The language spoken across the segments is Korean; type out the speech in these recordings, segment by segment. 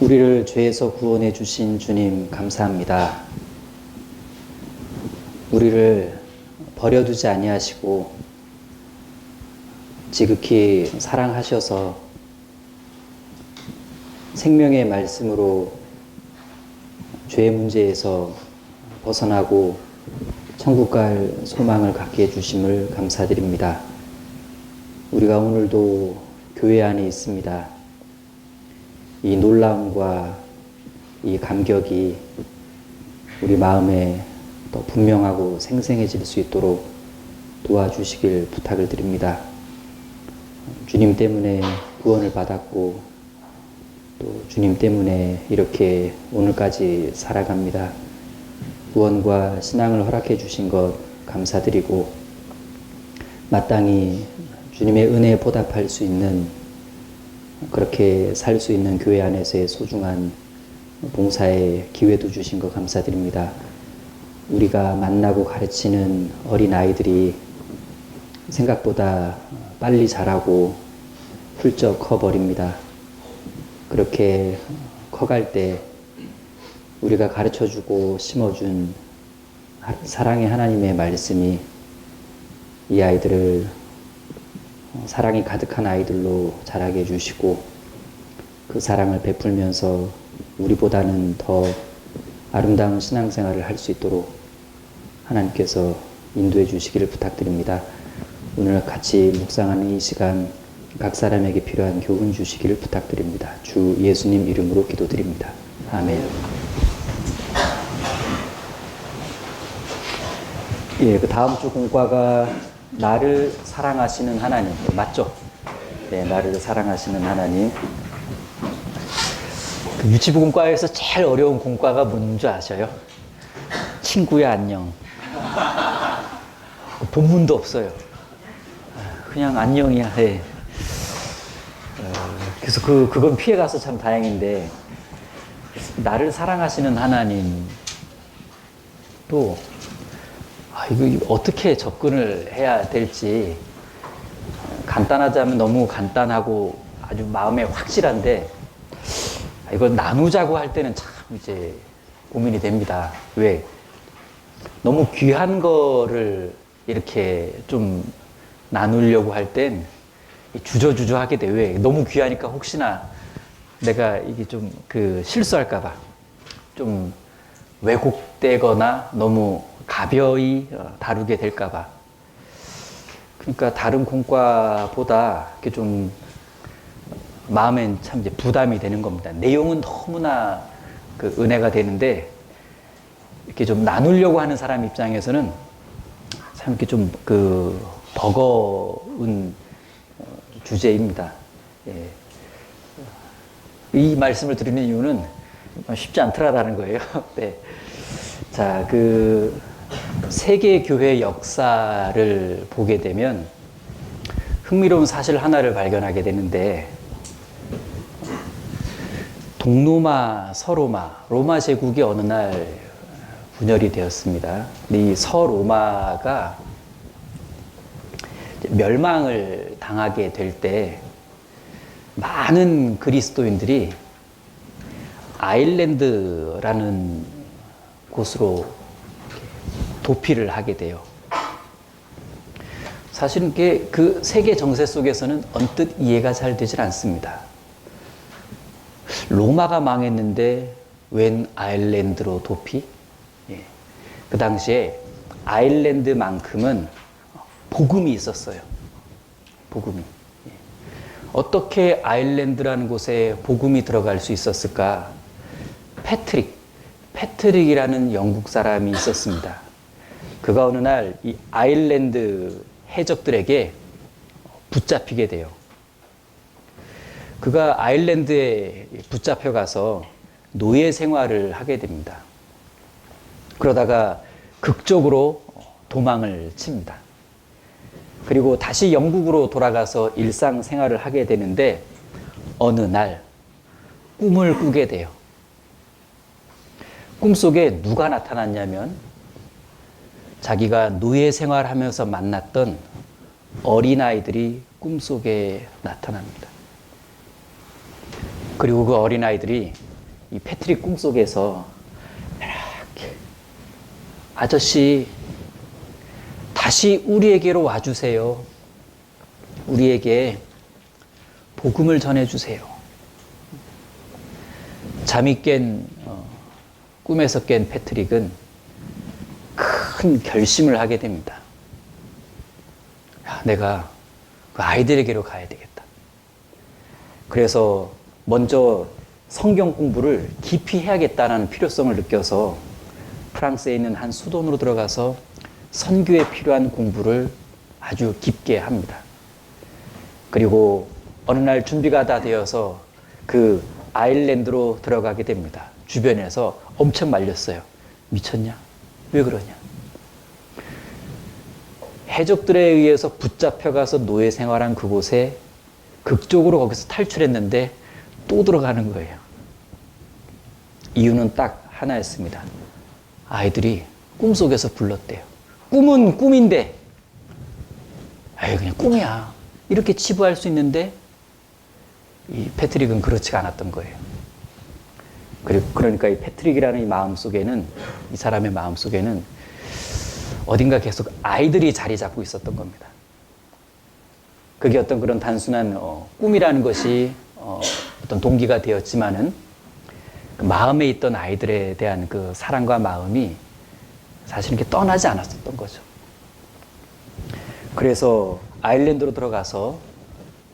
우리를 죄에서 구원해 주신 주님 감사합니다. 우리를 버려두지 아니하시고 지극히 사랑하셔서 생명의 말씀으로 죄의 문제에서 벗어나고 천국 갈 소망을 갖게 해주심을 감사드립니다. 우리가 오늘도 교회 안에 있습니다. 이 놀라움과 이 감격이 우리 마음에 더 분명하고 생생해질 수 있도록 도와주시길 부탁을 드립니다. 주님 때문에 구원을 받았고 또 주님 때문에 이렇게 오늘까지 살아갑니다. 구원과 신앙을 허락해 주신 것 감사드리고 마땅히 주님의 은혜에 보답할 수 있는 그렇게 살 수 있는 교회 안에서의 소중한 봉사의 기회도 주신 것 감사드립니다. 우리가 만나고 가르치는 어린 아이들이 생각보다 빨리 자라고 훌쩍 커버립니다. 그렇게 커갈 때 우리가 가르쳐주고 심어준 사랑의 하나님의 말씀이 이 아이들을 사랑이 가득한 아이들로 자라게 해주시고 그 사랑을 베풀면서 우리보다는 더 아름다운 신앙생활을 할 수 있도록 하나님께서 인도해 주시기를 부탁드립니다. 오늘 같이 묵상하는 이 시간 각 사람에게 필요한 교훈 주시기를 부탁드립니다. 주 예수님 이름으로 기도드립니다. 아멘. 예, 그 다음 주 공과가 나를 사랑하시는 하나님, 맞죠? 네, 나를 사랑하시는 하나님. 그 유치부공과에서 제일 어려운 공과가 뭔지 아셔요? 친구야 안녕. 본문도 없어요. 그냥 안녕이야. 네. 그래서 그건 피해가서 참 다행인데 나를 사랑하시는 하나님 또 이거 어떻게 접근을 해야 될지 간단하자면 너무 간단하고 아주 마음에 확실한데 이걸 나누자고 할 때는 참 이제 고민이 됩니다. 왜? 너무 귀한 거를 이렇게 좀 나누려고 할 땐 주저주저 하게 돼. 왜? 너무 귀하니까 혹시나 내가 이게 좀 실수할까봐 좀 왜곡되거나 너무 가벼이 다루게 될까봐. 그러니까 다른 공과보다 이렇게 좀 마음엔 참 이제 부담이 되는 겁니다. 내용은 너무나 은혜가 되는데 이렇게 좀 나누려고 하는 사람 입장에서는 참 이렇게 좀 버거운 주제입니다. 예. 이 말씀을 드리는 이유는 쉽지 않더라라는 거예요. 네. 자, 세계 교회 역사를 보게 되면 흥미로운 사실 하나를 발견하게 되는데 동로마, 서로마, 로마 제국이 어느 날 분열이 되었습니다. 이 서로마가 멸망을 당하게 될 때 많은 그리스도인들이 아일랜드라는 곳으로 도피를 하게 돼요. 사실은 그 세계 정세 속에서는 언뜻 이해가 잘 되질 않습니다. 로마가 망했는데 웬 아일랜드로 도피? 예. 그 당시에 아일랜드만큼은 복음이 있었어요. 복음이. 예. 어떻게 아일랜드라는 곳에 복음이 들어갈 수 있었을까? 패트릭이라는 영국 사람이 있었습니다. 그가 어느 날 이 아일랜드 해적들에게 붙잡히게 돼요. 그가 아일랜드에 붙잡혀 가서 노예 생활을 하게 됩니다. 그러다가 극적으로 도망을 칩니다. 그리고 다시 영국으로 돌아가서 일상생활을 하게 되는데 어느 날 꿈을 꾸게 돼요. 꿈속에 누가 나타났냐면 자기가 노예 생활하면서 만났던 어린아이들이 꿈속에 나타납니다. 그리고 그 어린아이들이 이 패트릭 꿈속에서 이렇게 아저씨 다시 우리에게로 와주세요. 우리에게 복음을 전해주세요. 잠이 깬 꿈에서 깬 패트릭은 큰 결심을 하게 됩니다. 야, 내가 그 아이들에게로 가야 되겠다. 그래서 먼저 성경 공부를 깊이 해야겠다는 필요성을 느껴서 프랑스에 있는 한 수도원으로 들어가서 선교에 필요한 공부를 아주 깊게 합니다. 그리고 어느 날 준비가 다 되어서 그 아일랜드로 들어가게 됩니다. 주변에서 엄청 말렸어요. 미쳤냐? 왜 그러냐? 해적들에 의해서 붙잡혀가서 노예 생활한 그곳에 극적으로 거기서 탈출했는데 또 들어가는 거예요. 이유는 딱 하나였습니다. 아이들이 꿈속에서 불렀대요. 꿈은 꿈인데, 에이, 그냥 꿈이야. 이렇게 치부할 수 있는데, 이 패트릭은 그렇지가 않았던 거예요. 그러니까 이 패트릭이라는 이 마음 속에는, 이 사람의 마음 속에는 어딘가 계속 아이들이 자리 잡고 있었던 겁니다. 그게 어떤 그런 단순한 꿈이라는 것이 어떤 동기가 되었지만은 그 마음에 있던 아이들에 대한 그 사랑과 마음이 사실 이렇게 떠나지 않았었던 거죠. 그래서 아일랜드로 들어가서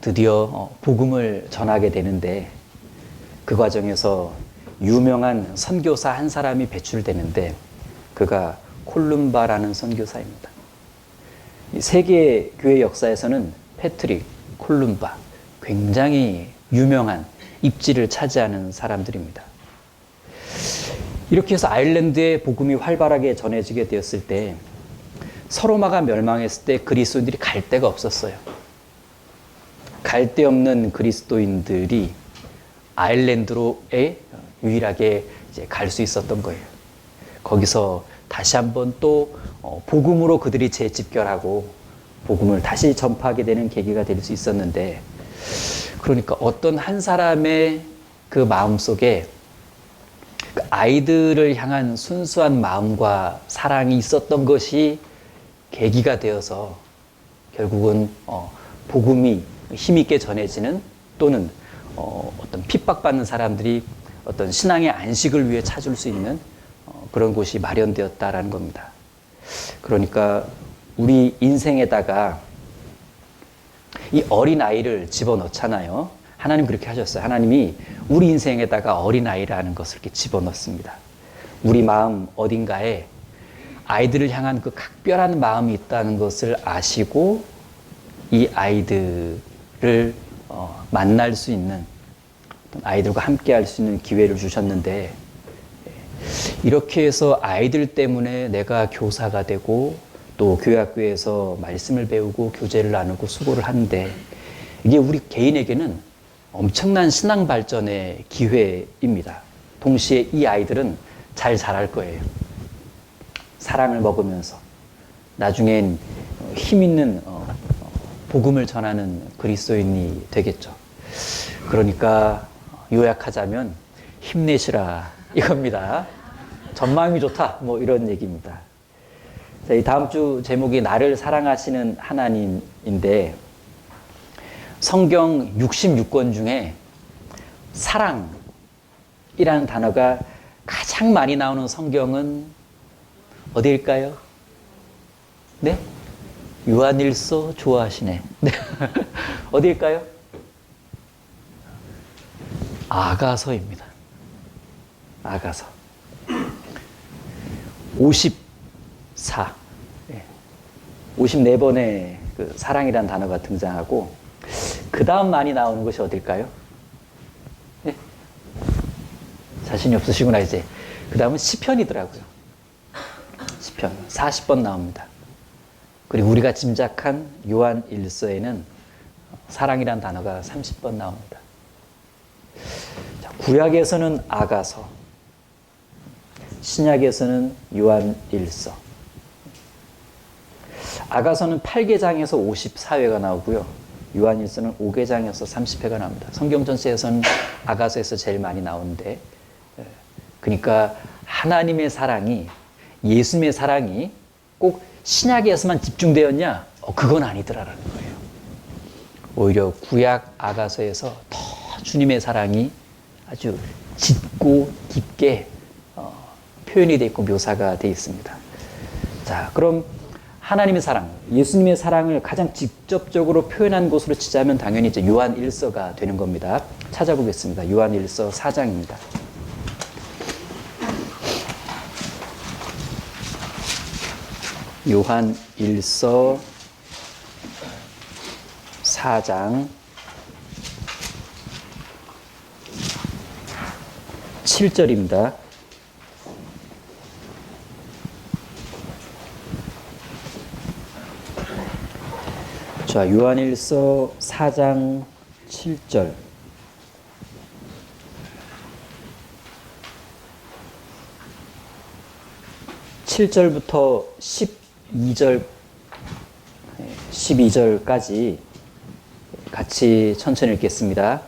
드디어 복음을 전하게 되는데 그 과정에서 유명한 선교사 한 사람이 배출되는데 그가 콜룸바라는 선교사입니다. 세계 교회 역사에서는 패트릭, 콜룸바 굉장히 유명한 입지를 차지하는 사람들입니다. 이렇게 해서 아일랜드의 복음이 활발하게 전해지게 되었을 때 서로마가 멸망했을 때 그리스도인들이 갈 데가 없었어요. 갈 데 없는 그리스도인들이 아일랜드로에 유일하게 이제 갈 수 있었던 거예요. 거기서 다시 한번 또 복음으로 그들이 재집결하고 복음을 다시 전파하게 되는 계기가 될 수 있었는데 그러니까 어떤 한 사람의 그 마음속에 그 아이들을 향한 순수한 마음과 사랑이 있었던 것이 계기가 되어서 결국은 복음이 힘있게 전해지는 또는 어떤 핍박받는 사람들이 어떤 신앙의 안식을 위해 찾을 수 있는 그런 곳이 마련되었다라는 겁니다. 그러니까 우리 인생에다가 이 어린아이를 집어넣잖아요. 하나님 그렇게 하셨어요. 하나님이 우리 인생에다가 어린아이라는 것을 이렇게 집어넣습니다. 우리 마음 어딘가에 아이들을 향한 그 각별한 마음이 있다는 것을 아시고 이 아이들을 만날 수 있는 아이들과 함께 할 수 있는 기회를 주셨는데 이렇게 해서 아이들 때문에 내가 교사가 되고 또 교회학교에서 말씀을 배우고 교제를 나누고 수고를 하는데 이게 우리 개인에게는 엄청난 신앙 발전의 기회입니다. 동시에 이 아이들은 잘 자랄 거예요. 사랑을 먹으면서 나중엔 힘 있는 복음을 전하는 그리스도인이 되겠죠. 그러니까 요약하자면 힘내시라 이겁니다. 전망이 좋다 뭐 이런 얘기입니다. 자, 이 다음 주 제목이 나를 사랑하시는 하나님인데 성경 66권 중에 사랑이라는 단어가 가장 많이 나오는 성경은 어디일까요? 네? 요한일서 좋아하시네. 네. 어디일까요? 아가서입니다. 아가서. 54. 54번의 그 사랑이라는 단어가 등장하고 그 다음 많이 나오는 것이 어딜까요? 네? 자신이 없으시구나 이제. 그 다음은 시편이더라고요. 시편 40번 나옵니다. 그리고 우리가 짐작한 요한 1서에는 사랑이란 단어가 30번 나옵니다. 자, 구약에서는 아가서, 신약에서는 요한 1서. 아가서는 8개장에서 54회가 나오고요. 요한 1서는 5개장에서 30회가 나옵니다. 성경 전체에서는 아가서에서 제일 많이 나오는데 그러니까 하나님의 사랑이, 예수님의 사랑이 꼭 신약에서만 집중되었냐? 그건 아니더라라는 거예요. 오히려 구약 아가서에서 더 주님의 사랑이 아주 짙고 깊게 표현이 되어 있고 묘사가 되어 있습니다. 자, 그럼 하나님의 사랑, 예수님의 사랑을 가장 직접적으로 표현한 곳으로 치자면 당연히 이제 요한 1서가 되는 겁니다. 찾아보겠습니다. 요한 1서 4장입니다. 요한 1서 4장 7절입니다. 자, 요한일서 4장 7절. 7절부터 12절까지 같이 천천히 읽겠습니다.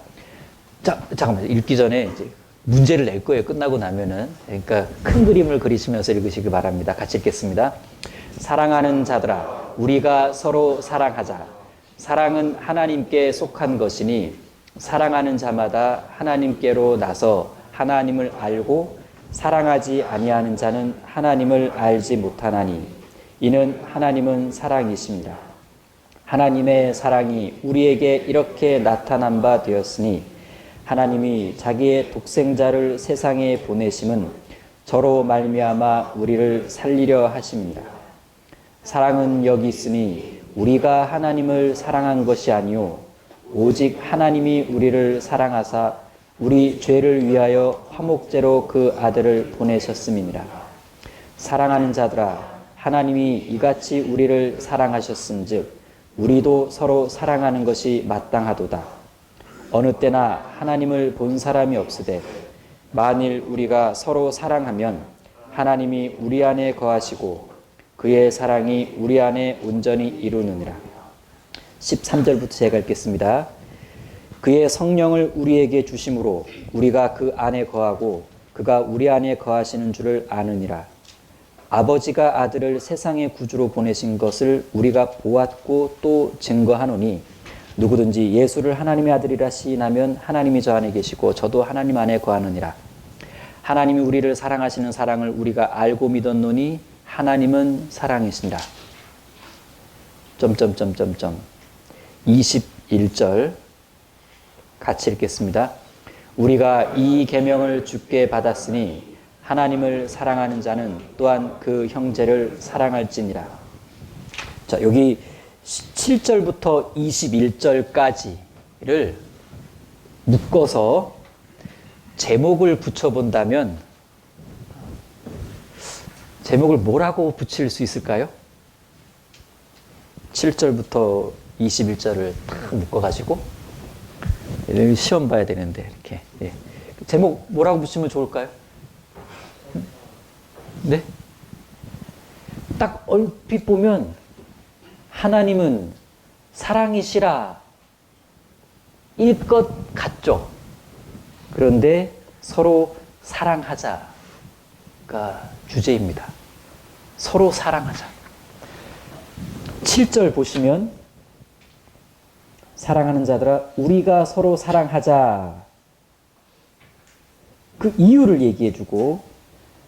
자, 잠깐만요. 읽기 전에 이제 문제를 낼 거예요. 끝나고 나면은. 그러니까 큰 그림을 그리시면서 읽으시기 바랍니다. 같이 읽겠습니다. 사랑하는 자들아, 우리가 서로 사랑하자. 사랑은 하나님께 속한 것이니 사랑하는 자마다 하나님께로 나서 하나님을 알고 사랑하지 아니하는 자는 하나님을 알지 못하나니 이는 하나님은 사랑이십니다. 하나님의 사랑이 우리에게 이렇게 나타난 바 되었으니 하나님이 자기의 독생자를 세상에 보내심은 저로 말미암아 우리를 살리려 하심이라. 사랑은 여기 있으니 우리가 하나님을 사랑한 것이 아니요 오직 하나님이 우리를 사랑하사 우리 죄를 위하여 화목제로 그 아들을 보내셨음이니라. 사랑하는 자들아, 하나님이 이같이 우리를 사랑하셨은즉 우리도 서로 사랑하는 것이 마땅하도다. 어느 때나 하나님을 본 사람이 없으되 만일 우리가 서로 사랑하면 하나님이 우리 안에 거하시고 그의 사랑이 우리 안에 온전히 이루느니라. 13절부터 제가 읽겠습니다. 그의 성령을 우리에게 주심으로 우리가 그 안에 거하고 그가 우리 안에 거하시는 줄을 아느니라. 아버지가 아들을 세상의 구주로 보내신 것을 우리가 보았고 또 증거하노니 누구든지 예수를 하나님의 아들이라 시인하면 하나님이 저 안에 계시고 저도 하나님 안에 거하느니라. 하나님이 우리를 사랑하시는 사랑을 우리가 알고 믿었노니 하나님은 사랑이시니라. 21절 같이 읽겠습니다. 우리가 이 계명을 주께 받았으니 하나님을 사랑하는 자는 또한 그 형제를 사랑할지니라. 자, 여기 7절부터 21절까지를 묶어서 제목을 붙여본다면 제목을 뭐라고 붙일 수 있을까요? 7절부터 21절을 딱 묶어가지고 시험 봐야 되는데 이렇게 제목 뭐라고 붙이면 좋을까요? 네? 딱 얼핏 보면 하나님은 사랑이시라 일 것 같죠? 그런데 서로 사랑하자가 주제입니다. 서로 사랑하자. 7절 보시면 사랑하는 자들아 우리가 서로 사랑하자. 그 이유를 얘기해주고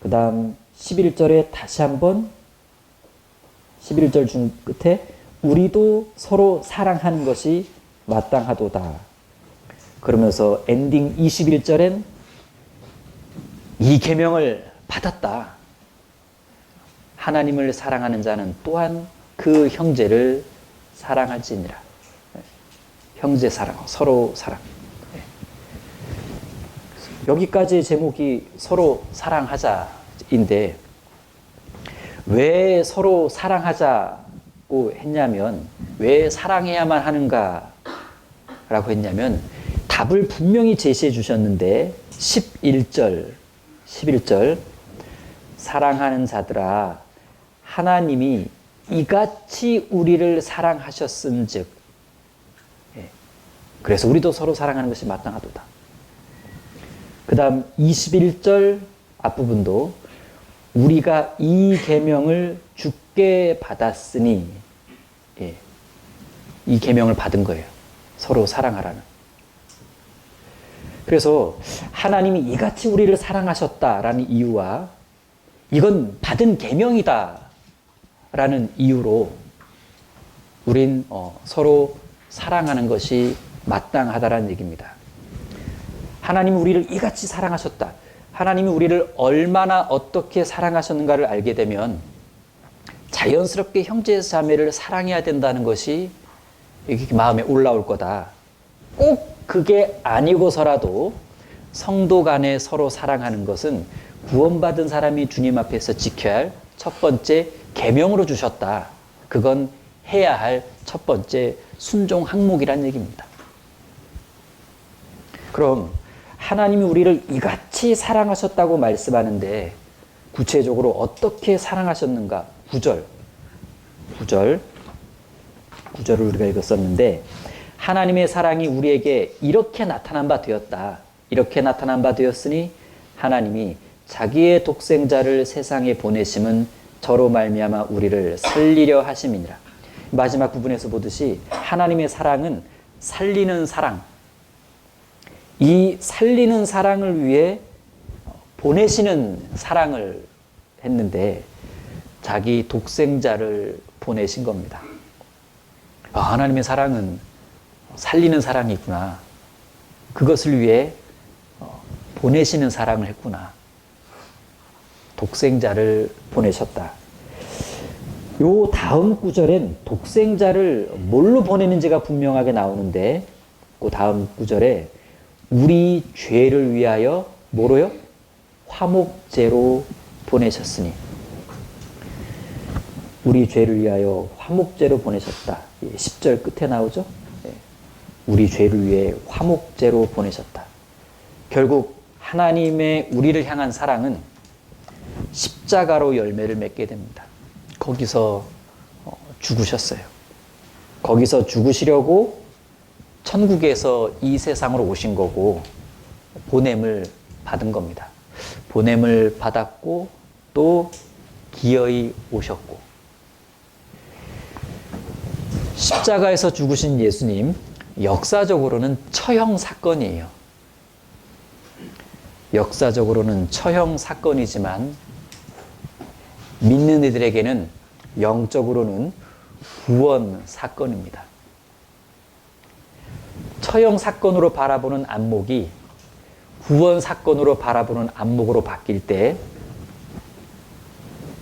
그 다음 11절에 다시 한번 11절 중 끝에 우리도 서로 사랑하는 것이 마땅하도다. 그러면서 엔딩 21절엔 이 계명을 받았다. 하나님을 사랑하는 자는 또한 그 형제를 사랑할지니라. 형제 사랑, 서로 사랑. 여기까지의 제목이 서로 사랑하자인데 왜 서로 사랑하자고 했냐면 왜 사랑해야만 하는가라고 했냐면 답을 분명히 제시해 주셨는데 11절 사랑하는 자들아 하나님이 이같이 우리를 사랑하셨은즉 그래서 우리도 서로 사랑하는 것이 마땅하도다. 그 다음 21절 앞부분도 우리가 이 계명을 주께 받았으니, 예, 이 계명을 받은 거예요. 서로 사랑하라는. 그래서 하나님이 이같이 우리를 사랑하셨다라는 이유와 이건 받은 계명이다라는 이유로 우린 서로 사랑하는 것이 마땅하다라는 얘기입니다. 하나님이 우리를 이같이 사랑하셨다. 하나님이 우리를 얼마나 어떻게 사랑하셨는가를 알게 되면 자연스럽게 형제 자매를 사랑해야 된다는 것이 이렇게 마음에 올라올 거다. 꼭 그게 아니고서라도 성도 간에 서로 사랑하는 것은 구원받은 사람이 주님 앞에서 지켜야 할 첫 번째 계명으로 주셨다. 그건 해야 할 첫 번째 순종 항목이란 얘기입니다. 그럼 하나님이 우리를 이같이 사랑하셨다고 말씀하는데 구체적으로 어떻게 사랑하셨는가? 9절을 우리가 읽었었는데 하나님의 사랑이 우리에게 이렇게 나타난 바 되었다. 이렇게 나타난 바 되었으니 하나님이 자기의 독생자를 세상에 보내심은 저로 말미암아 우리를 살리려 하심이니라. 마지막 부분에서 보듯이 하나님의 사랑은 살리는 사랑, 이 살리는 사랑을 위해 보내시는 사랑을 했는데 자기 독생자를 보내신 겁니다. 하나님의 사랑은 살리는 사랑이구나. 그것을 위해 보내시는 사랑을 했구나. 독생자를 보내셨다. 요 다음 구절엔 독생자를 뭘로 보내는지가 분명하게 나오는데 그 다음 구절에 우리 죄를 위하여 뭐로요? 화목제로 보내셨으니. 우리 죄를 위하여 화목제로 보내셨다. 10절 끝에 나오죠? 우리 죄를 위해 화목제로 보내셨다. 결국 하나님의 우리를 향한 사랑은 십자가로 열매를 맺게 됩니다. 거기서 죽으셨어요. 거기서 죽으시려고 천국에서 이 세상으로 오신 거고 보냄을 받은 겁니다. 보냄을 받았고 또 기어이 오셨고. 십자가에서 죽으신 예수님, 역사적으로는 처형 사건이에요. 역사적으로는 처형 사건이지만 믿는 이들에게는 영적으로는 구원 사건입니다. 처형 사건으로 바라보는 안목이 구원 사건으로 바라보는 안목으로 바뀔 때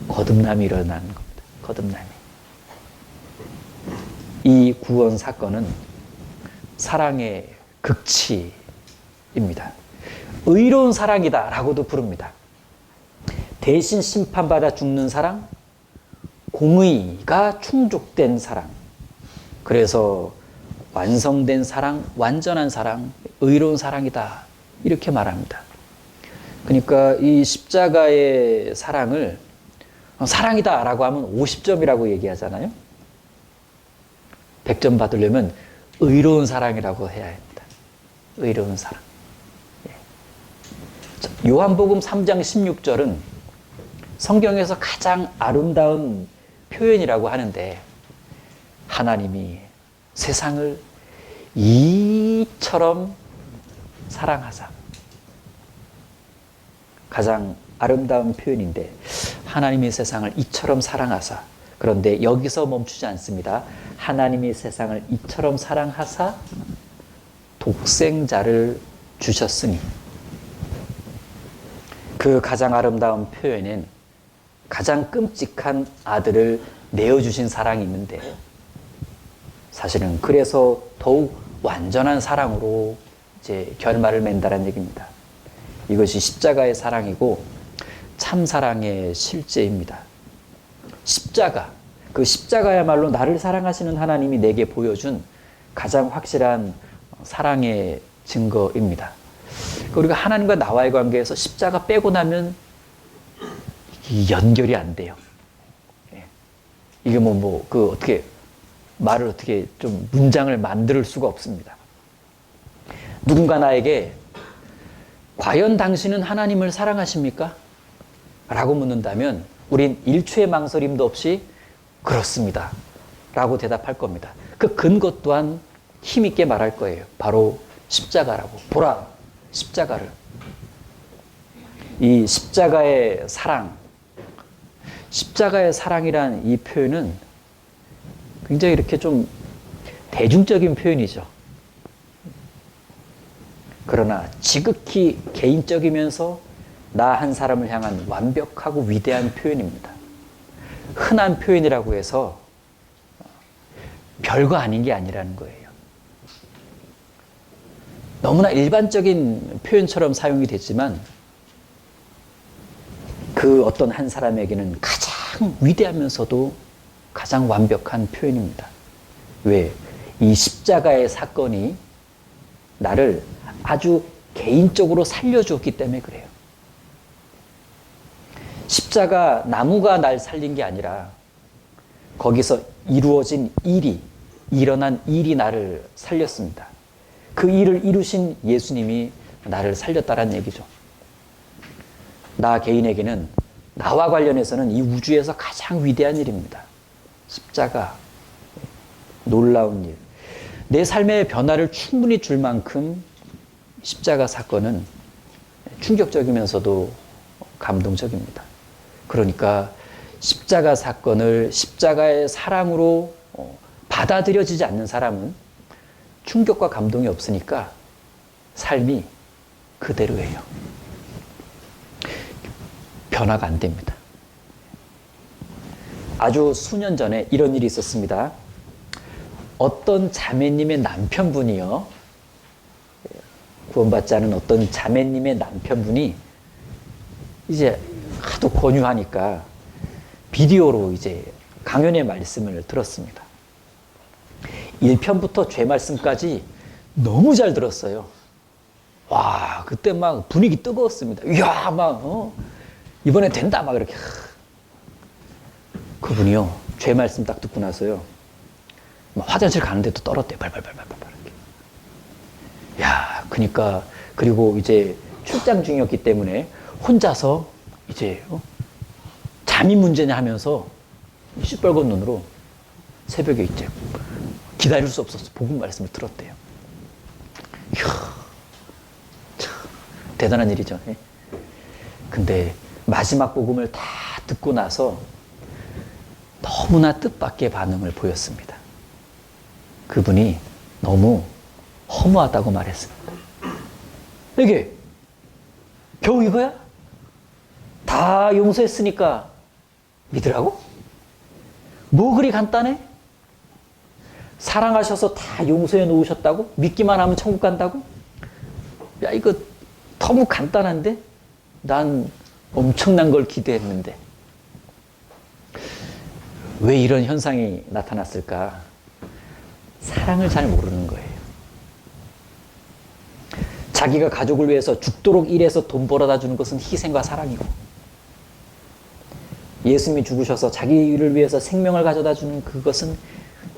거듭남이 일어나는 겁니다. 거듭남이. 이 구원 사건은 사랑의 극치입니다. 의로운 사랑이다 라고도 부릅니다. 대신 심판받아 죽는 사랑, 공의가 충족된 사랑, 그래서 완성된 사랑, 완전한 사랑, 의로운 사랑이다 이렇게 말합니다. 그러니까 이 십자가의 사랑을 사랑이다 라고 하면 50점이라고 얘기하잖아요. 100점 받으려면 의로운 사랑이라고 해야 합니다. 의로운 사랑. 요한복음 3장 16절은 성경에서 가장 아름다운 표현이라고 하는데 하나님이 세상을 이처럼 사랑하사, 가장 아름다운 표현인데 하나님이 세상을 이처럼 사랑하사, 그런데 여기서 멈추지 않습니다. 하나님이 세상을 이처럼 사랑하사 독생자를 주셨으니, 그 가장 아름다운 표현엔 가장 끔찍한 아들을 내어주신 사랑이 있는데 사실은 그래서 더욱 완전한 사랑으로 이제 결말을 맺는다는 얘기입니다. 이것이 십자가의 사랑이고 참 사랑의 실제입니다. 십자가, 그 십자가야말로 나를 사랑하시는 하나님이 내게 보여준 가장 확실한 사랑의 증거입니다. 우리가 하나님과 나와의 관계에서 십자가 빼고 나면 연결이 안 돼요. 이게 어떻게 말을 어떻게 좀 문장을 만들 수가 없습니다. 누군가 나에게 과연 당신은 하나님을 사랑하십니까? 라고 묻는다면 우린 일초의 망설임도 없이 그렇습니다 라고 대답할 겁니다. 그 근거 또한 힘있게 말할 거예요. 바로 십자가라고. 보라, 십자가를. 이 십자가의 사랑, 십자가의 사랑이란 이 표현은 굉장히 이렇게 좀 대중적인 표현이죠. 그러나 지극히 개인적이면서 나 한 사람을 향한 완벽하고 위대한 표현입니다. 흔한 표현이라고 해서 별거 아닌 게 아니라는 거예요. 너무나 일반적인 표현처럼 사용이 됐지만 그 어떤 한 사람에게는 가장 위대하면서도 가장 완벽한 표현입니다. 왜? 이 십자가의 사건이 나를 아주 개인적으로 살려주었기 때문에 그래요. 십자가 나무가 날 살린 게 아니라 거기서 이루어진 일이, 일어난 일이 나를 살렸습니다. 그 일을 이루신 예수님이 나를 살렸다는 얘기죠. 나 개인에게는 나와 관련해서는 이 우주에서 가장 위대한 일입니다. 십자가, 놀라운 일. 내 삶의 변화를 충분히 줄 만큼 십자가 사건은 충격적이면서도 감동적입니다. 그러니까 십자가 사건을 십자가의 사랑으로 받아들여지지 않는 사람은 충격과 감동이 없으니까 삶이 그대로예요. 변화가 안 됩니다. 아주 수년 전에 이런 일이 있었습니다. 어떤 자매님의 남편분이요. 구원받지 않은 어떤 자매님의 남편분이 이제 하도 권유하니까 비디오로 이제 강연의 말씀을 들었습니다. 1편부터 죄 말씀까지 너무 잘 들었어요. 와, 그때 막 분위기 뜨거웠습니다. 이야, 막, 이번에 된다, 막 이렇게. 그분이요, 죄 말씀 딱 듣고 나서요, 막 화장실 가는데도 떨었대요. 발발발발발. 야, 그니까, 그리고 이제 출장 중이었기 때문에 혼자서 이제, 잠이 문제냐 하면서 시뻘건 눈으로 새벽에 이제 기다릴 수 없어서 복음 말씀을 들었대요. 이야, 참, 대단한 일이죠. 근데 마지막 복음을 다 듣고 나서 너무나 뜻밖의 반응을 보였습니다. 그분이 너무 허무하다고 말했습니다. 이게 겨우 이거야? 다 용서했으니까 믿으라고? 뭐 그리 간단해? 사랑하셔서 다 용서해 놓으셨다고? 믿기만 하면 천국 간다고? 야, 이거 너무 간단한데? 난 엄청난 걸 기대했는데. 왜 이런 현상이 나타났을까? 사랑을 잘 모르는 거예요. 자기가 가족을 위해서 죽도록 일해서 돈 벌어다 주는 것은 희생과 사랑이고, 예수님이 죽으셔서 자기를 위해서 생명을 가져다 주는 그것은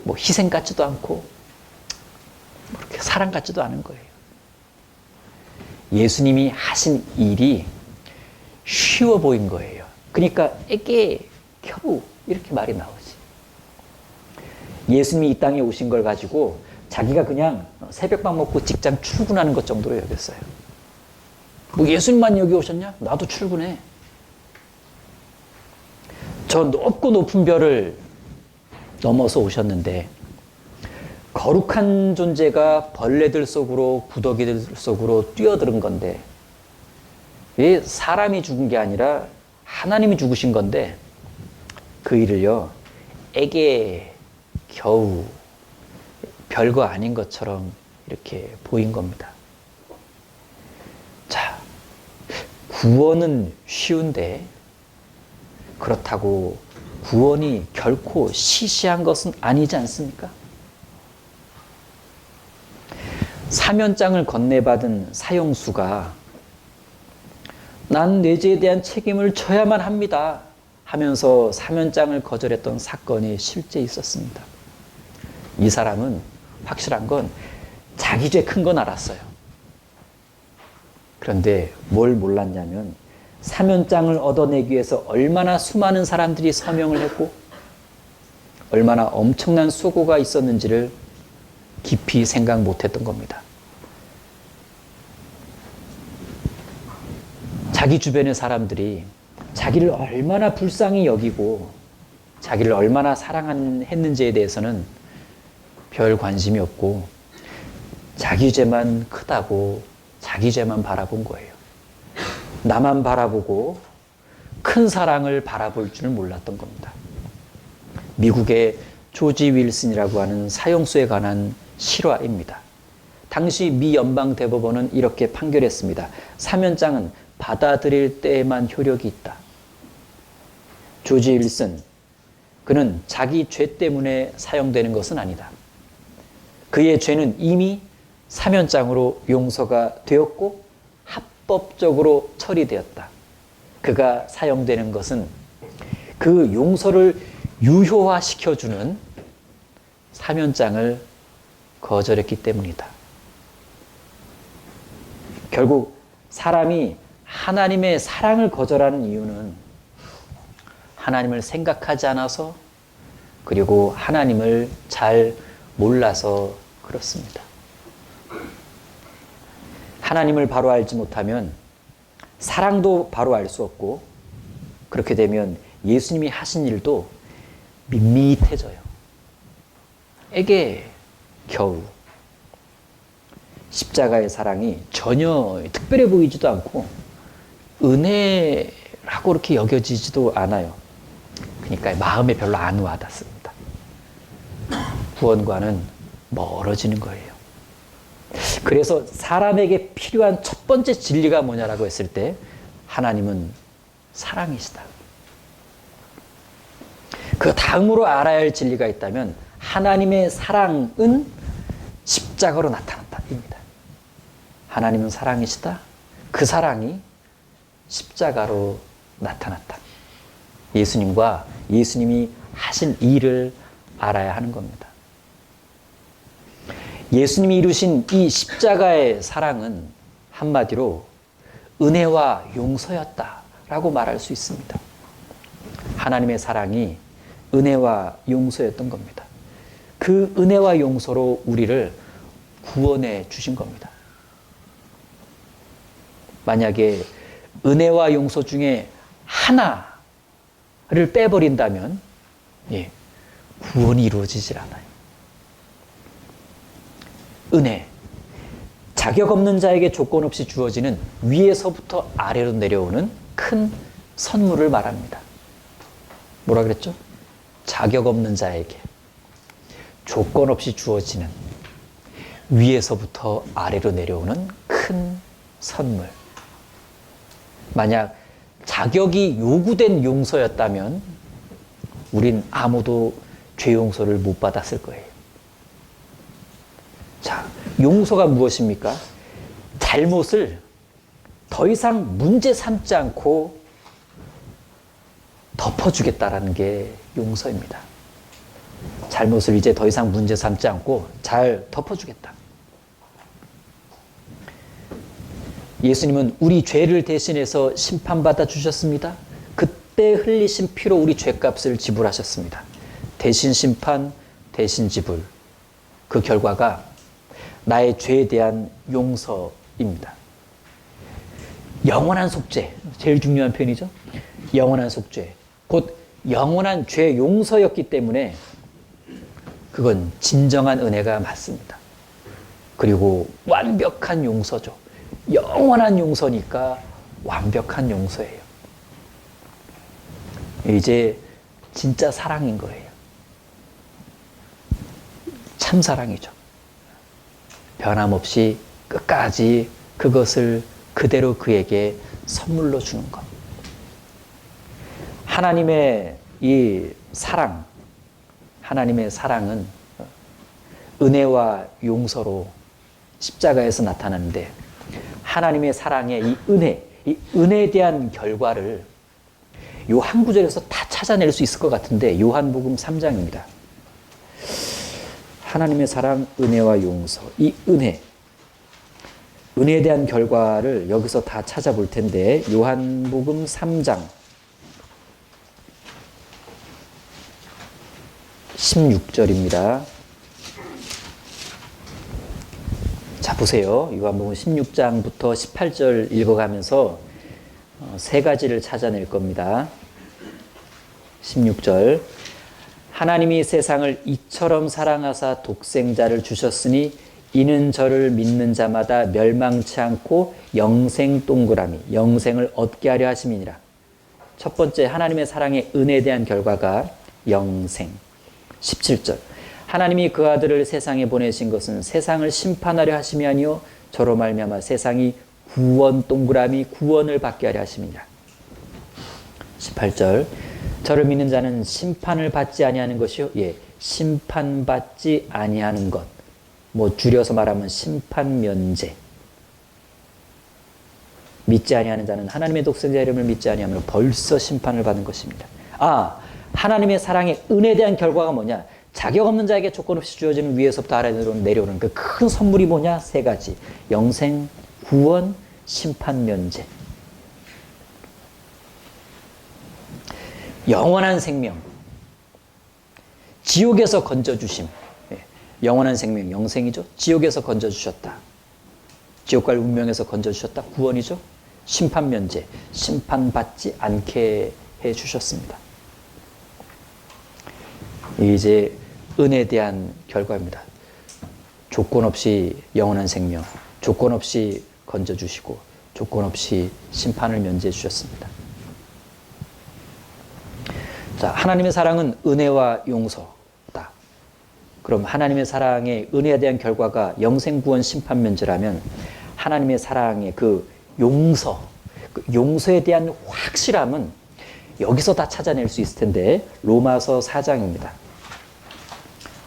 뭐 희생 같지도 않고 그렇게 사랑 같지도 않은 거예요. 예수님이 하신 일이 쉬워 보인 거예요. 그러니까 에게 겨우 이렇게 말이 나오지. 예수님이 이 땅에 오신 걸 가지고 자기가 그냥 새벽밥 먹고 직장 출근하는 것 정도로 여겼어요. 뭐 예수님만 여기 오셨냐? 나도 출근해. 저 높고 높은 별을 넘어서 오셨는데 거룩한 존재가 벌레들 속으로 구더기들 속으로 뛰어드는 건데, 왜 사람이 죽은 게 아니라 하나님이 죽으신 건데 그 일을요 에게 겨우 별거 아닌 것처럼 이렇게 보인 겁니다. 자, 구원은 쉬운데 그렇다고 구원이 결코 시시한 것은 아니지 않습니까? 사면장을 건네받은 사형수가 난 내 죄에 대한 책임을 져야만 합니다 하면서 사면장을 거절했던 사건이 실제 있었습니다. 이 사람은 확실한 건 자기 죄 큰 건 알았어요. 그런데 뭘 몰랐냐면 사면장을 얻어내기 위해서 얼마나 수많은 사람들이 서명을 했고 얼마나 엄청난 수고가 있었는지를 깊이 생각 못했던 겁니다. 자기 주변의 사람들이 자기를 얼마나 불쌍히 여기고 자기를 얼마나 사랑했는지에 대해서는 별 관심이 없고 자기 죄만 크다고 자기 죄만 바라본 거예요. 나만 바라보고 큰 사랑을 바라볼 줄 몰랐던 겁니다. 미국의 조지 윌슨이라고 하는 사형수에 관한 실화입니다. 당시 미 연방대법원은 이렇게 판결했습니다. 사면장은 받아들일 때에만 효력이 있다. 조지 윌슨, 그는 자기 죄 때문에 사형되는 것은 아니다. 그의 죄는 이미 사면장으로 용서가 되었고 합법적으로 처리되었다. 그가 사형되는 것은 그 용서를 유효화시켜주는 사면장을 거절했기 때문이다. 결국 사람이 하나님의 사랑을 거절하는 이유는 하나님을 생각하지 않아서 그리고 하나님을 잘 몰라서 그렇습니다. 하나님을 바로 알지 못하면 사랑도 바로 알 수 없고 그렇게 되면 예수님이 하신 일도 밋밋해져요. 에게 겨우 십자가의 사랑이 전혀 특별해 보이지도 않고 은혜라고 이렇게 여겨지지도 않아요. 그러니까 마음에 별로 안 와닿습니다. 구원과는 멀어지는 거예요. 그래서 사람에게 필요한 첫 번째 진리가 뭐냐라고 했을 때 하나님은 사랑이시다. 그 다음으로 알아야 할 진리가 있다면 하나님의 사랑은 십자가로 나타났다입니다. 하나님은 사랑이시다. 그 사랑이 십자가로 나타났다. 예수님과 예수님이 하신 일을 알아야 하는 겁니다. 예수님이 이루신 이 십자가의 사랑은 한마디로 은혜와 용서였다라고 말할 수 있습니다. 하나님의 사랑이 은혜와 용서였던 겁니다. 그 은혜와 용서로 우리를 구원해 주신 겁니다. 만약에 은혜와 용서 중에 하나를 빼버린다면 구원이 이루어지질 않아요. 은혜, 자격 없는 자에게 조건 없이 주어지는 위에서부터 아래로 내려오는 큰 선물을 말합니다. 뭐라 그랬죠? 자격 없는 자에게 조건 없이 주어지는 위에서부터 아래로 내려오는 큰 선물. 만약 자격이 요구된 용서였다면 우린 아무도 죄 용서를 못 받았을 거예요. 자, 용서가 무엇입니까? 잘못을 더 이상 문제 삼지 않고 덮어주겠다라는 게 용서입니다. 잘못을 이제 더 이상 문제 삼지 않고 잘 덮어주겠다. 예수님은 우리 죄를 대신해서 심판받아 주셨습니다. 그때 흘리신 피로 우리 죄값을 지불하셨습니다. 대신 심판, 대신 지불. 그 결과가 나의 죄에 대한 용서입니다. 영원한 속죄, 제일 중요한 표현이죠. 영원한 속죄. 곧 영원한 죄 용서였기 때문에 그건 진정한 은혜가 맞습니다. 그리고 완벽한 용서죠. 영원한 용서니까 완벽한 용서예요. 이제 진짜 사랑인 거예요. 참 사랑이죠. 변함없이 끝까지 그것을 그대로 그에게 선물로 주는 것. 하나님의 이 사랑, 하나님의 사랑은 은혜와 용서로 십자가에서 나타나는데 하나님의 사랑의 이 은혜에 대한 결과를 요 한 구절에서 다 찾아낼 수 있을 것 같은데 요한복음 3장입니다. 하나님의 사랑, 은혜와 용서. 이 은혜. 은혜에 대한 결과를 여기서 다 찾아볼 텐데 요한복음 3장 16절입니다. 자, 보세요. 요한복음 16장부터 18절 읽어가면서 세 가지를 찾아낼 겁니다. 16절. 하나님이 세상을 이처럼 사랑하사 독생자를 주셨으니 이는 저를 믿는 자마다 멸망치 않고 영생 동그라미, 영생을 얻게 하려 하심이니라. 첫 번째, 하나님의 사랑의 은혜에 대한 결과가 영생. 17절. 하나님이 그 아들을 세상에 보내신 것은 세상을 심판하려 하심이 아니요 저로 말미암아 세상이 구원 동그라미 구원을 받게 하려 하심이니라. 18절. 저를 믿는 자는 심판을 받지 아니하는 것이요, 심판받지 아니하는 것. 뭐 줄여서 말하면 심판면제. 믿지 아니하는 자는 하나님의 독생자 이름을 믿지 아니하면 벌써 심판을 받는 것입니다. 하나님의 사랑의 은혜에 대한 결과가 뭐냐? 자격 없는 자에게 조건 없이 주어지는 위에서부터 아래로 내려오는 그 큰 선물이 뭐냐? 세 가지. 영생, 구원, 심판면제. 영원한 생명. 지옥에서 건져주심. 영원한 생명, 영생이죠. 지옥에서 건져주셨다. 지옥 갈 운명에서 건져주셨다. 구원이죠. 심판면제. 심판받지 않게 해주셨습니다. 이제 은혜에 대한 결과입니다. 조건 없이 영원한 생명, 조건 없이 건져주시고 조건 없이 심판을 면제해 주셨습니다. 자, 하나님의 사랑은 은혜와 용서다. 그럼 하나님의 사랑의 은혜에 대한 결과가 영생, 구원, 심판, 면제라면 하나님의 사랑의 그 용서, 그 용서에 대한 확실함은 여기서 다 찾아낼 수 있을 텐데 로마서 4장입니다.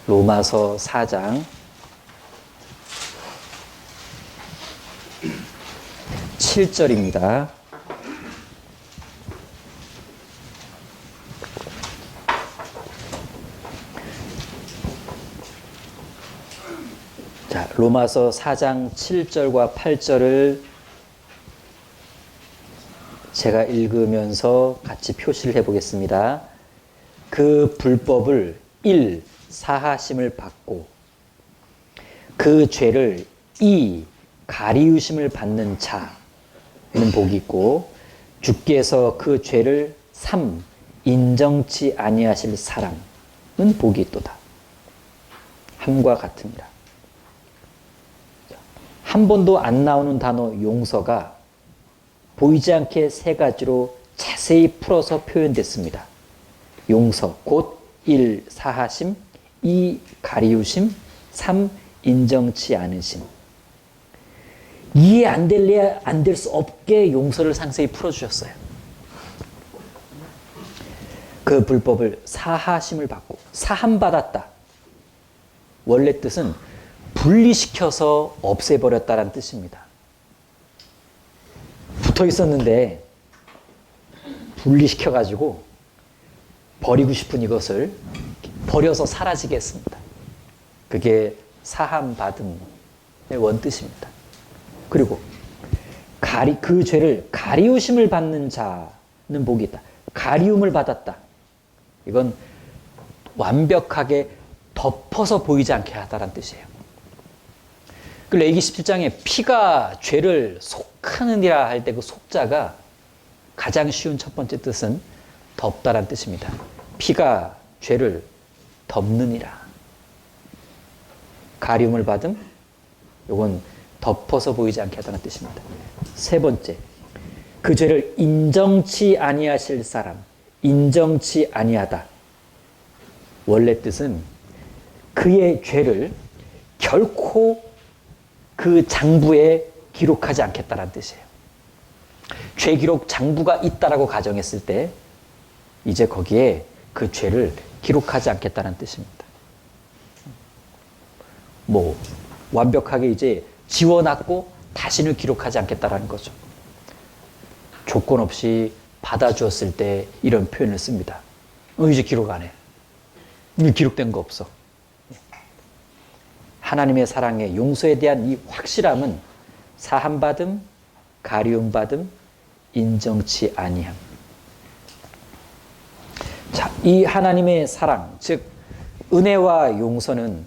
로마서 4장 7절입니다. 자, 로마서 4장 7절과 8절을 제가 읽으면서 같이 표시를 해보겠습니다. 그 불법을 1. 사하심을 받고 그 죄를 2. 가리우심을 받는 자는 복이 있고 주께서 그 죄를 3. 인정치 아니하실 사람은 복이 있도다. 함과 같습니다. 한 번도 안 나오는 단어 용서가 보이지 않게 세 가지로 자세히 풀어서 표현됐습니다. 용서, 곧 1. 사하심, 2. 가리우심, 3. 인정치 않으심. 이해 안 될래야 안 될 수 없게 용서를 상세히 풀어주셨어요. 그 불법을 사하심을 받고 사함받았다. 원래 뜻은 분리시켜서 없애버렸다는 뜻입니다. 붙어 있었는데 분리시켜가지고 버리고 싶은 이것을 버려서 사라지게 했습니다. 그게 사함받음의 원뜻입니다. 그리고 그 죄를 가리우심을 받는 자는 복이 있다. 가리움을 받았다. 이건 완벽하게 덮어서 보이지 않게 하다라는 뜻이에요. 그 레위기 17장에 피가 죄를 속하느니라 할 때 그 속자가 가장 쉬운 첫 번째 뜻은 덮다란 뜻입니다. 피가 죄를 덮느니라. 가리움을 받음, 이건 덮어서 보이지 않게 하다는 뜻입니다. 세 번째, 그 죄를 인정치 아니하실 사람, 인정치 아니하다. 원래 뜻은 그의 죄를 결코 그 장부에 기록하지 않겠다는 뜻이에요. 죄 기록 장부가 있다라고 가정했을 때 이제 거기에 그 죄를 기록하지 않겠다는 뜻입니다. 뭐 완벽하게 이제 지워놨고 다시는 기록하지 않겠다라는 거죠. 조건 없이 받아주었을 때 이런 표현을 씁니다. 이제 기록 안 해. 이제 기록된 거 없어. 하나님의 사랑의 용서에 대한 이 확실함은 사함받음, 가리움받음, 인정치 아니함. 자, 이 하나님의 사랑, 즉 은혜와 용서는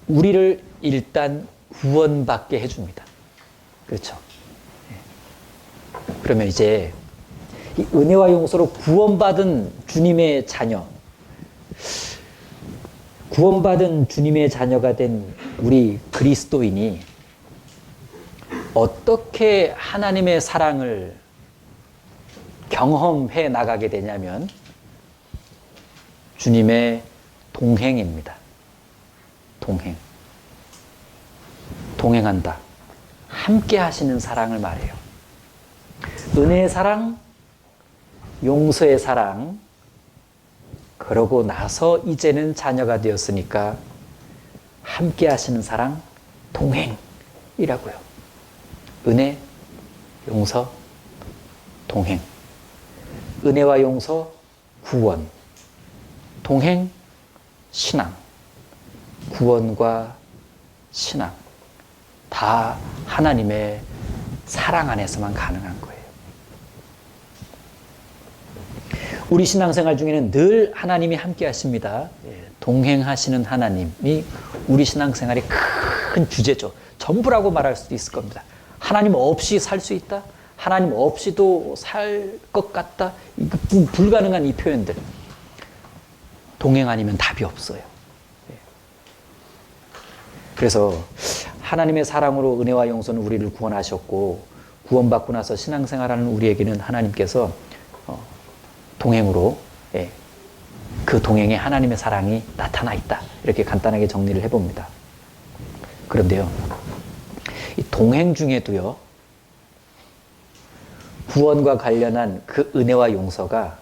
우리를 일단 구원받게 해줍니다. 그렇죠? 그러면 이제 이 은혜와 용서로 구원받은 주님의 자녀, 구원받은 주님의 자녀가 된 우리 그리스도인이 어떻게 하나님의 사랑을 경험해 나가게 되냐면 주님의 동행입니다. 동행. 동행한다. 함께 하시는 사랑을 말해요. 은혜의 사랑, 용서의 사랑, 그러고 나서 이제는 자녀가 되었으니까 함께 하시는 사랑, 동행이라고요. 은혜, 용서, 동행. 은혜와 용서, 구원. 동행, 신앙. 구원과 신앙. 다 하나님의 사랑 안에서만 가능한 거예요. 우리 신앙생활 중에는 늘 하나님이 함께 하십니다. 동행하시는 하나님이 우리 신앙생활의 큰 주제죠. 전부라고 말할 수도 있을 겁니다. 하나님 없이 살 수 있다? 하나님 없이도 살 것 같다? 불가능한 이 표현들. 동행 아니면 답이 없어요. 그래서 하나님의 사랑으로 은혜와 용서는 우리를 구원하셨고 구원받고 나서 신앙생활하는 우리에게는 하나님께서 동행으로 그 동행에 하나님의 사랑이 나타나 있다. 이렇게 간단하게 정리를 해봅니다. 그런데요, 이 동행 중에도요, 구원과 관련한 그 은혜와 용서가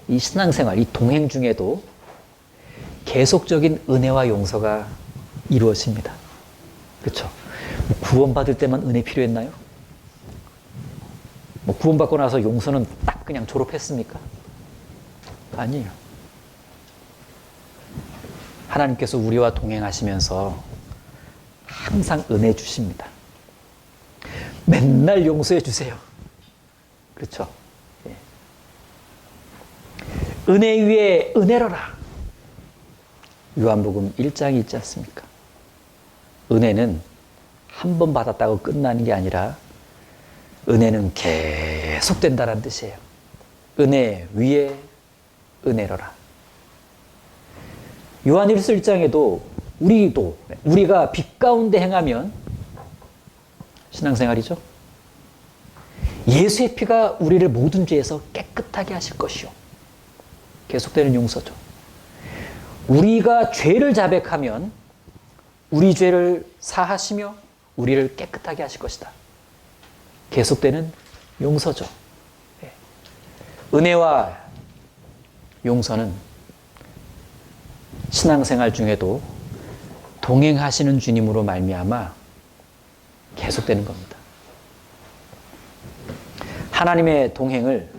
이 신앙생활, 이 동행 중에도 계속적인 은혜와 용서가 이루어집니다. 그렇죠? 구원받을 때만 은혜 필요했나요? 구원받고 나서 용서는 딱 그냥 졸업했습니까? 아니에요. 하나님께서 우리와 동행하시면서 항상 은혜 주십니다. 맨날 용서해 주세요. 그렇죠? 예. 은혜 위에 은혜로라. 요한복음 1장이 있지 않습니까? 은혜는 한 번 받았다고 끝나는 게 아니라 은혜는 계속된다는 뜻이에요. 은혜 위에 은혜로라. 요한일서 1장에도 우리가 빛 가운데 행하면 신앙생활이죠. 예수의 피가 우리를 모든 죄에서 깨끗하게 하실 것이요. 계속되는 용서죠. 우리가 죄를 자백하면 우리 죄를 사하시며 우리를 깨끗하게 하실 것이다. 계속되는 용서죠. 은혜와 용서는 신앙생활 중에도 동행하시는 주님으로 말미암아 계속되는 겁니다. 하나님의 동행을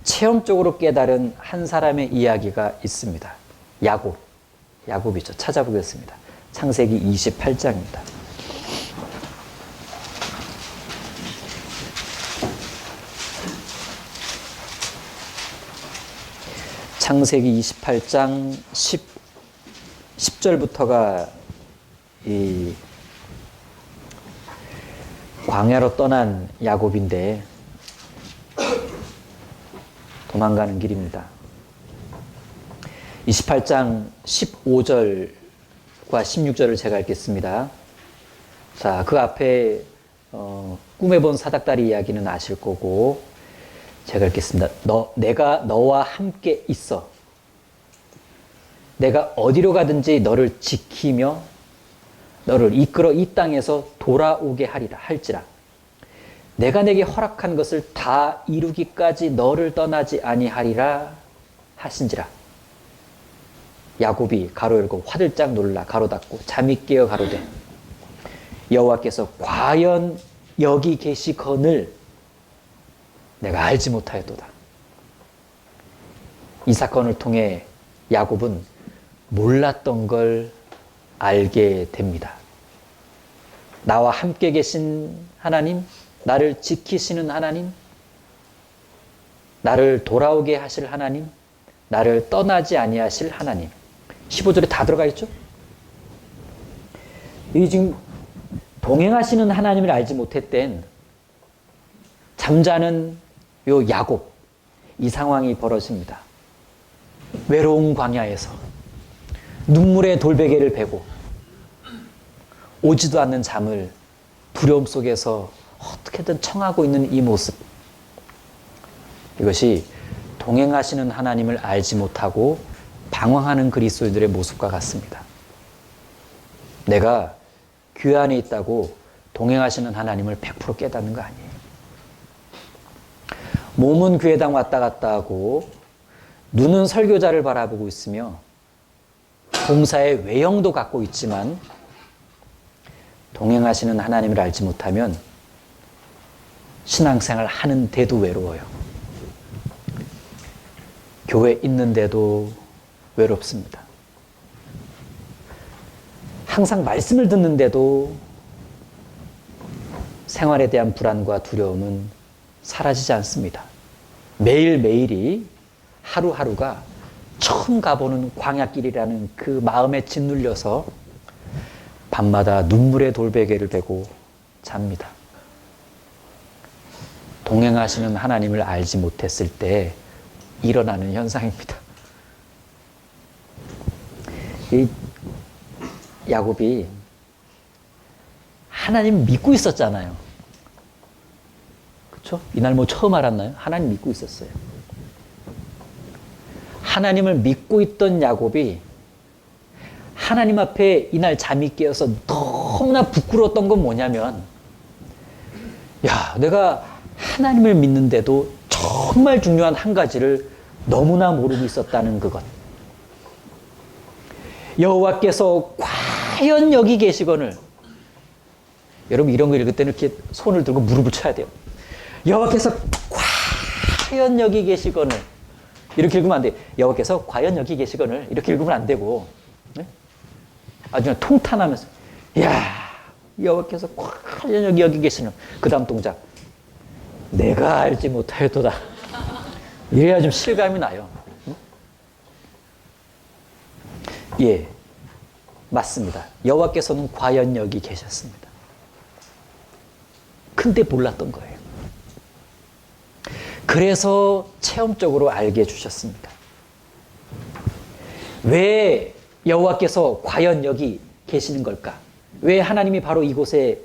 체험적으로 깨달은 한 사람의 이야기가 있습니다. 야곱이죠. 찾아보겠습니다. 창세기 28장입니다. 창세기 28장 10절부터가 이 광야로 떠난 야곱인데 도망가는 길입니다. 28장 15절과 16절을 제가 읽겠습니다. 자, 그 앞에 꿈에 본 사닥다리 이야기는 아실 거고 제가 읽겠습니다. 내가 너와 함께 있어. 내가 어디로 가든지 너를 지키며 너를 이끌어 이 땅에서 돌아오게 할지라. 내가 내게 허락한 것을 다 이루기까지 너를 떠나지 아니하리라 하신지라. 야곱이 가로 열고 화들짝 놀라 가로 닫고 잠이 깨어 가로되 여호와께서 과연 여기 계시거늘 내가 알지 못하였도다. 이 사건을 통해 야곱은 몰랐던 걸 알게 됩니다. 나와 함께 계신 하나님, 나를 지키시는 하나님, 나를 돌아오게 하실 하나님, 나를 떠나지 아니하실 하나님. 15절에 다 들어가 있죠? 이 지금 동행하시는 하나님을 알지 못했던 잠자는 요 야곱, 이 상황이 벌어집니다. 외로운 광야에서 눈물의 돌베개를 베고 오지도 않는 잠을 두려움 속에서 어떻게든 청하고 있는 이 모습, 이것이 동행하시는 하나님을 알지 못하고 방황하는 그리스도인들의 모습과 같습니다. 내가 교회 안에 있다고 동행하시는 하나님을 100% 깨닫는 거 아니에요. 몸은 교회당 왔다 갔다 하고 눈은 설교자를 바라보고 있으며 봉사의 외형도 갖고 있지만 동행하시는 하나님을 알지 못하면 신앙생활 하는데도 외로워요. 교회 있는데도 외롭습니다. 항상 말씀을 듣는데도 생활에 대한 불안과 두려움은 사라지지 않습니다. 매일매일이 하루하루가 처음 가보는 광야길이라는 그 마음에 짓눌려서 밤마다 눈물의 돌베개를 베고 잡니다. 동행하시는 하나님을 알지 못했을 때 일어나는 현상입니다. 이 야곱이 하나님 믿고 있었잖아요. 그렇죠? 이날 뭐 처음 알았나요? 하나님 믿고 있었어요. 하나님을 믿고 있던 야곱이 하나님 앞에 이날 잠이 깨어서 너무나 부끄러웠던 건 뭐냐면, 야, 내가 하나님을 믿는데도 정말 중요한 한 가지를 너무나 모르고 있었다는 그것. 여호와께서 과연 여기 계시거늘. 여러분 이런 거 읽을 때는 이렇게 손을 들고 무릎을 쳐야 돼요. 여호와께서 과연 여기 계시거늘. 이렇게 읽으면 안 돼요. 여호와께서 과연 여기 계시거늘. 이렇게 읽으면 안 되고, 네? 아주 그냥 통탄하면서, 야, 여호와께서 과연 여기 계시는. 그 다음 동작, 내가 알지 못하였도다. 이래야 좀 실감이 나요. 응? 예, 맞습니다. 여호와께서는 과연 여기 계셨습니다. 근데 몰랐던 거예요. 그래서 체험적으로 알게 해주셨습니다. 왜 여호와께서 과연 여기 계시는 걸까? 왜 하나님이 바로 이곳에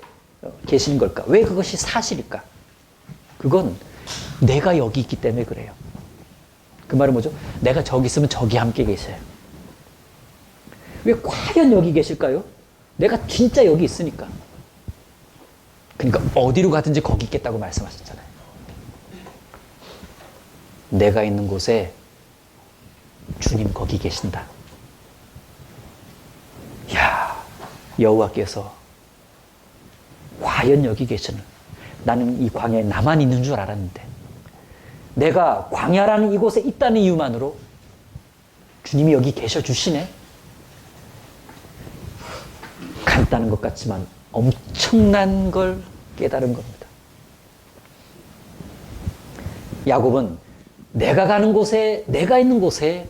계시는 걸까? 왜 그것이 사실일까? 그건 내가 여기 있기 때문에 그래요. 그 말은 뭐죠? 내가 저기 있으면 저기 함께 계셔요. 왜 과연 여기 계실까요? 내가 진짜 여기 있으니까. 그러니까 어디로 가든지 거기 있겠다고 말씀하셨잖아요. 내가 있는 곳에 주님 거기 계신다. 야, 여호와께서 과연 여기 계시는. 나는 이 광야에 나만 있는 줄 알았는데 내가 광야라는 이곳에 있다는 이유만으로 주님이 여기 계셔 주시네. 간단한 것 같지만 엄청난 걸 깨달은 겁니다. 야곱은 내가 가는 곳에, 내가 있는 곳에,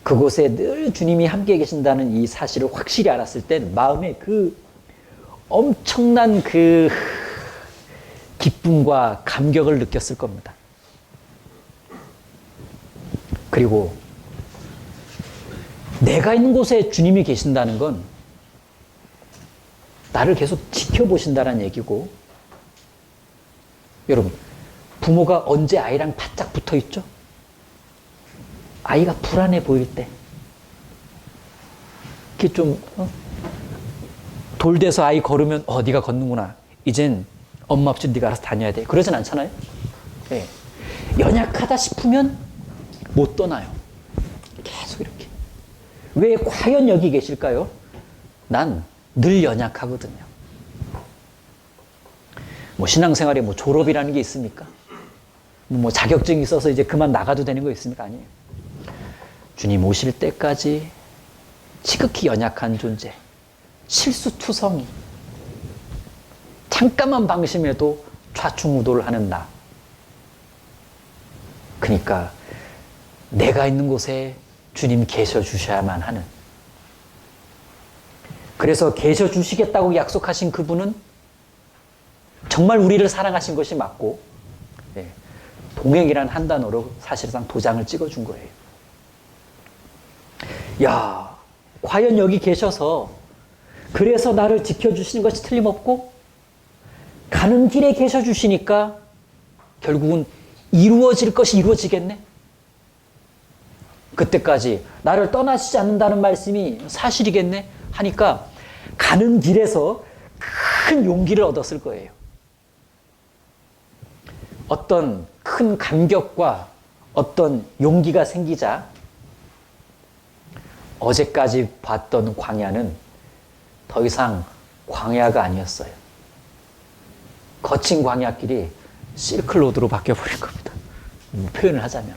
그곳에 늘 주님이 함께 계신다는 이 사실을 확실히 알았을 땐 마음에 그 엄청난 그 기쁨과 감격을 느꼈을 겁니다. 그리고 내가 있는 곳에 주님이 계신다는 건 나를 계속 지켜보신다는 얘기고, 여러분, 부모가 언제 아이랑 바짝 붙어 있죠? 아이가 불안해 보일 때. 이렇게 좀 돌돼서 아이 걸으면 네가 걷는구나. 이젠 엄마 없이 네가 알아서 다녀야 돼. 그러진 않잖아요. 네. 연약하다 싶으면 못 떠나요. 계속 이렇게. 왜 과연 여기 계실까요? 난 늘 연약하거든요. 뭐 신앙생활에 뭐 졸업이라는 게 있습니까? 뭐 자격증이 있어서 이제 그만 나가도 되는 거 있습니까? 아니에요. 주님 오실 때까지 지극히 연약한 존재, 실수투성이, 잠깐만 방심해도 좌충우돌을 하는 나. 그러니까 내가 있는 곳에 주님 계셔 주셔야만 하는. 그래서 계셔 주시겠다고 약속하신 그분은 정말 우리를 사랑하신 것이 맞고, 동행이란 한 단어로 사실상 도장을 찍어준 거예요. 야, 과연 여기 계셔서 그래서 나를 지켜주시는 것이 틀림없고 가는 길에 계셔 주시니까 결국은 이루어질 것이 이루어지겠네. 그때까지 나를 떠나시지 않는다는 말씀이 사실이겠네 하니까 가는 길에서 큰 용기를 얻었을 거예요. 어떤 큰 감격과 어떤 용기가 생기자 어제까지 봤던 광야는 더 이상 광야가 아니었어요. 거친 광야길이 실클로드로 바뀌어버린 겁니다. 표현을 하자면.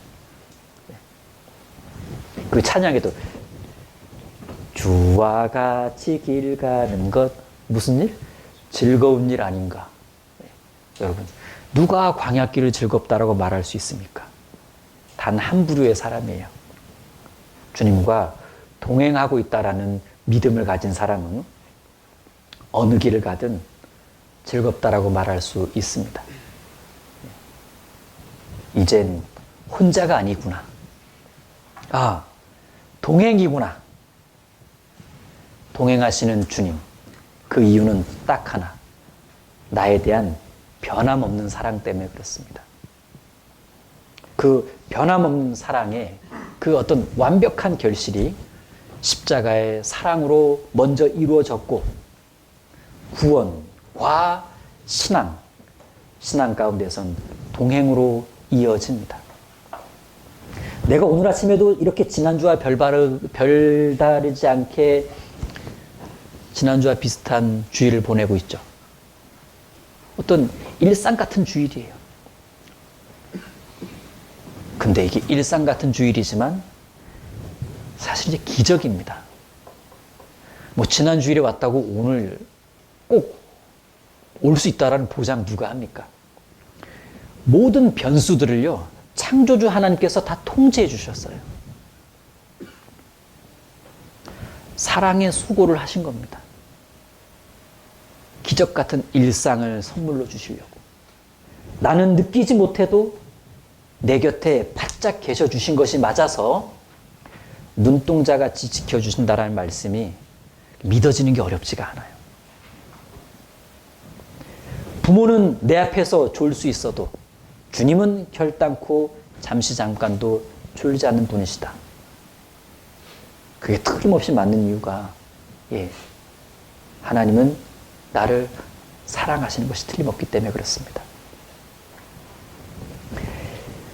그 찬양에도 주와 같이 길 가는 것 무슨 일? 즐거운 일 아닌가? 여러분, 누가 광야길을 즐겁다라고 말할 수 있습니까? 단 한 부류의 사람이에요. 주님과 동행하고 있다라는 믿음을 가진 사람은 어느 길을 가든 즐겁다라고 말할 수 있습니다. 이젠 혼자가 아니구나. 아, 동행이구나. 동행하시는 주님. 그 이유는 딱 하나. 나에 대한 변함없는 사랑 때문에 그렇습니다. 그 변함없는 사랑의 그 어떤 완벽한 결실이 십자가의 사랑으로 먼저 이루어졌고 구원과 신앙 가운데선 동행으로 이어집니다. 내가 오늘 아침에도 이렇게 지난주와 별다르지 않게 지난주와 비슷한 주일을 보내고 있죠. 어떤 일상 같은 주일이에요. 근데 이게 일상 같은 주일이지만 사실 이제 기적입니다. 뭐 지난 주일에 왔다고 오늘 꼭 올 수 있다라는 보장 누가 합니까? 모든 변수들을요, 창조주 하나님께서 다 통제해 주셨어요. 사랑의 수고를 하신 겁니다. 기적 같은 일상을 선물로 주시려고. 나는 느끼지 못해도 내 곁에 바짝 계셔 주신 것이 맞아서 눈동자같이 지켜주신다라는 말씀이 믿어지는 게 어렵지가 않아요. 부모는 내 앞에서 졸 수 있어도 주님은 결단코 잠깐도 졸지 않는 분이시다. 그게 틀림없이 맞는 이유가 하나님은 나를 사랑하시는 것이 틀림없기 때문에 그렇습니다.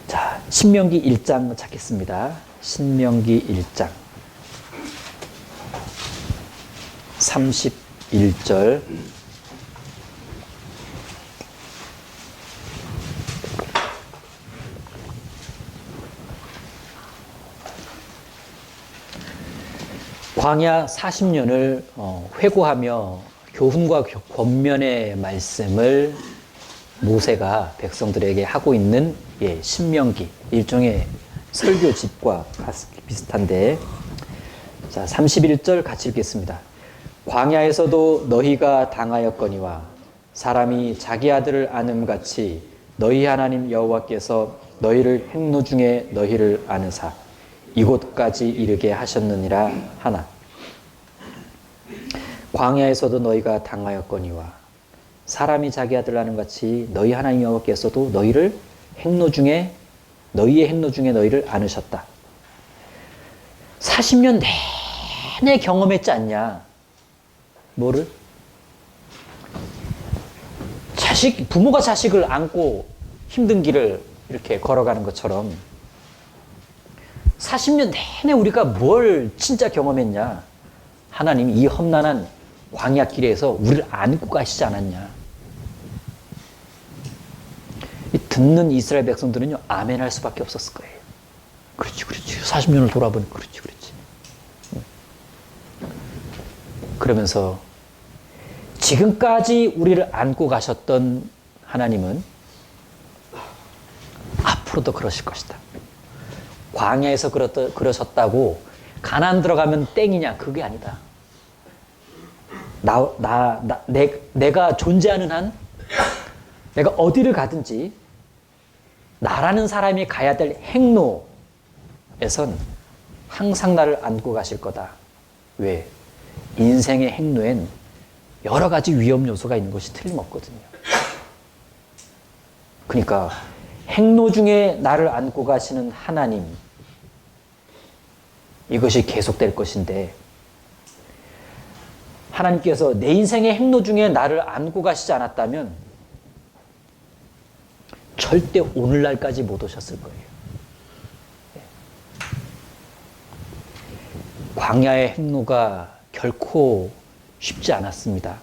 자, 신명기 1장 찾겠습니다. 신명기 1장 31절 광야 40년을 회고하며 교훈과 권면의 말씀을 모세가 백성들에게 하고 있는 신명기, 일종의 설교집과 비슷한데, 자, 31절 같이 읽겠습니다. 광야에서도 너희가 당하였거니와 사람이 자기 아들을 아음같이 너희 하나님 여호와께서 너희를 행로 중에 너희를 아느사 이곳까지 이르게 하셨느니라 하나. 광야에서도 너희가 당하였거니와 사람이 자기 아들을 아음같이 너희 하나님 여호와께서도 너희를 너희의 행로 중에 너희를 아느셨다. 40년 내내 경험했지 않냐? 뭐를? 부모가 자식을 안고 힘든 길을 이렇게 걸어가는 것처럼 40년 내내 우리가 뭘 진짜 경험했냐? 하나님이 이 험난한 광야길에서 우리를 안고 가시지 않았냐? 이 듣는 이스라엘 백성들은요, 아멘 할 수밖에 없었을 거예요. 그렇지. 40년을 돌아보니 그렇지. 지금까지 우리를 안고 가셨던 하나님은 앞으로도 그러실 것이다. 광야에서 그러셨다고 가나안 들어가면 땡이냐? 그게 아니다. 내가 존재하는 한, 내가 어디를 가든지 나라는 사람이 가야 될 행로에선 항상 나를 안고 가실 거다. 왜? 인생의 행로엔 여러 가지 위험 요소가 있는 것이 틀림없거든요. 그러니까 행로 중에 나를 안고 가시는 하나님, 이것이 계속될 것인데, 하나님께서 내 인생의 행로 중에 나를 안고 가시지 않았다면 절대 오늘날까지 못 오셨을 거예요. 광야의 행로가 결코 쉽지 않았습니다.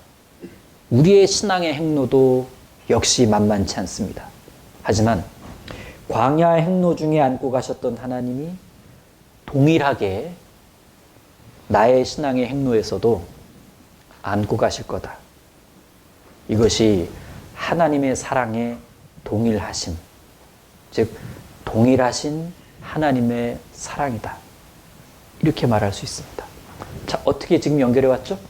우리의 신앙의 행로도 역시 만만치 않습니다. 하지만 광야의 행로 중에 안고 가셨던 하나님이 동일하게 나의 신앙의 행로에서도 안고 가실 거다. 이것이 하나님의 사랑의 동일하심, 즉 동일하신 하나님의 사랑이다. 이렇게 말할 수 있습니다. 자, 어떻게 지금 연결해 왔죠?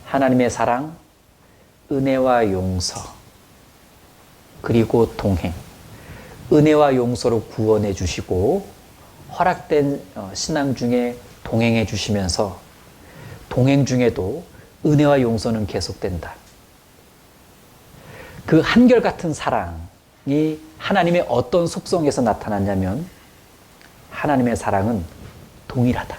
하나님의 사랑, 은혜와 용서, 그리고 동행. 은혜와 용서로 구원해 주시고 허락된 신앙 중에 동행해 주시면서 동행 중에도 은혜와 용서는 계속된다. 그 한결같은 사랑이 하나님의 어떤 속성에서 나타났냐면 하나님의 사랑은 동일하다.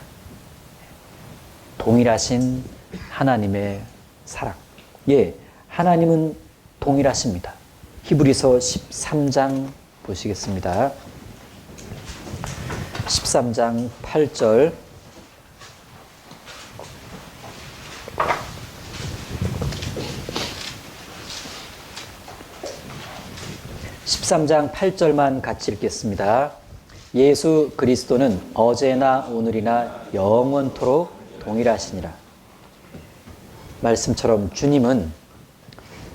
동일하신 하나님의 사랑. 예, 하나님은 동일하십니다. 히브리서 13장 보시겠습니다. 13장 8절. 13장 8절만 같이 읽겠습니다. 예수 그리스도는 어제나 오늘이나 영원토록 동일하시니라. 말씀처럼 주님은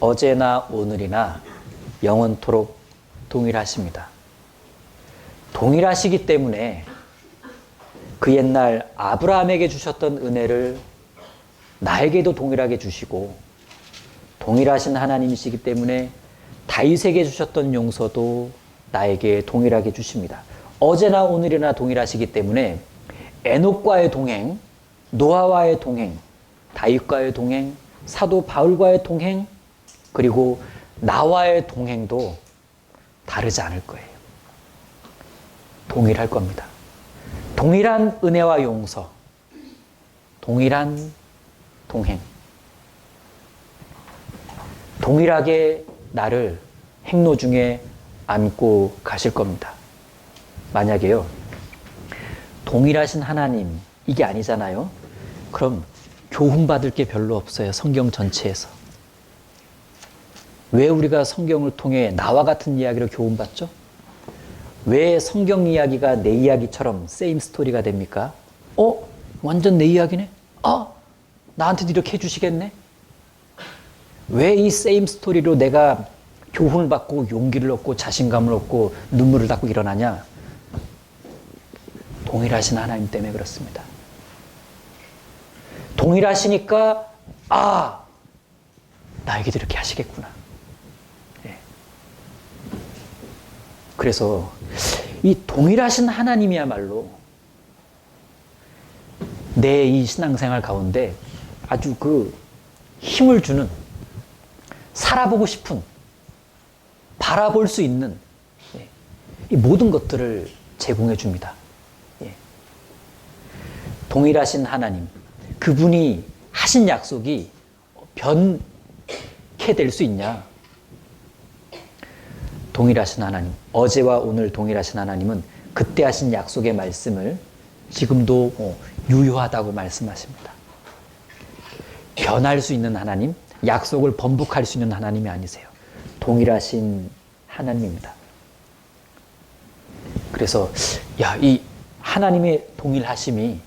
어제나 오늘이나 영원토록 동일하십니다. 동일하시기 때문에 그 옛날 아브라함에게 주셨던 은혜를 나에게도 동일하게 주시고, 동일하신 하나님이시기 때문에 다윗에게 주셨던 용서도 나에게 동일하게 주십니다. 어제나 오늘이나 동일하시기 때문에 에녹과의 동행, 노아와의 동행, 다윗과의 동행, 사도 바울과의 동행, 그리고 나와의 동행도 다르지 않을 거예요. 동일할 겁니다. 동일한 은혜와 용서, 동일한 동행, 동일하게 나를 행로 중에 안고 가실 겁니다. 만약에요, 동일하신 하나님, 이게 아니잖아요? 그럼 교훈받을 게 별로 없어요. 성경 전체에서. 왜 우리가 성경을 통해 나와 같은 이야기를 교훈받죠? 왜 성경 이야기가 내 이야기처럼 세임 스토리가 됩니까? 완전 내 이야기네? 나한테도 이렇게 해주시겠네? 왜 이 세임 스토리로 내가 교훈을 받고 용기를 얻고 자신감을 얻고 눈물을 닦고 일어나냐? 동일하신 하나님 때문에 그렇습니다. 동일하시니까 나에게도 이렇게 하시겠구나. 예. 그래서 이 동일하신 하나님이야말로 내 이 신앙생활 가운데 아주 그 힘을 주는, 살아보고 싶은, 바라볼 수 있는 이 모든 것들을 제공해 줍니다. 예. 동일하신 하나님, 그분이 하신 약속이 변케 될 수 있냐? 동일하신 하나님, 어제와 오늘 동일하신 하나님은 그때 하신 약속의 말씀을 지금도 유효하다고 말씀하십니다. 변할 수 있는 하나님, 약속을 번복할 수 있는 하나님이 아니세요. 동일하신 하나님입니다. 그래서 이 하나님의 동일하심이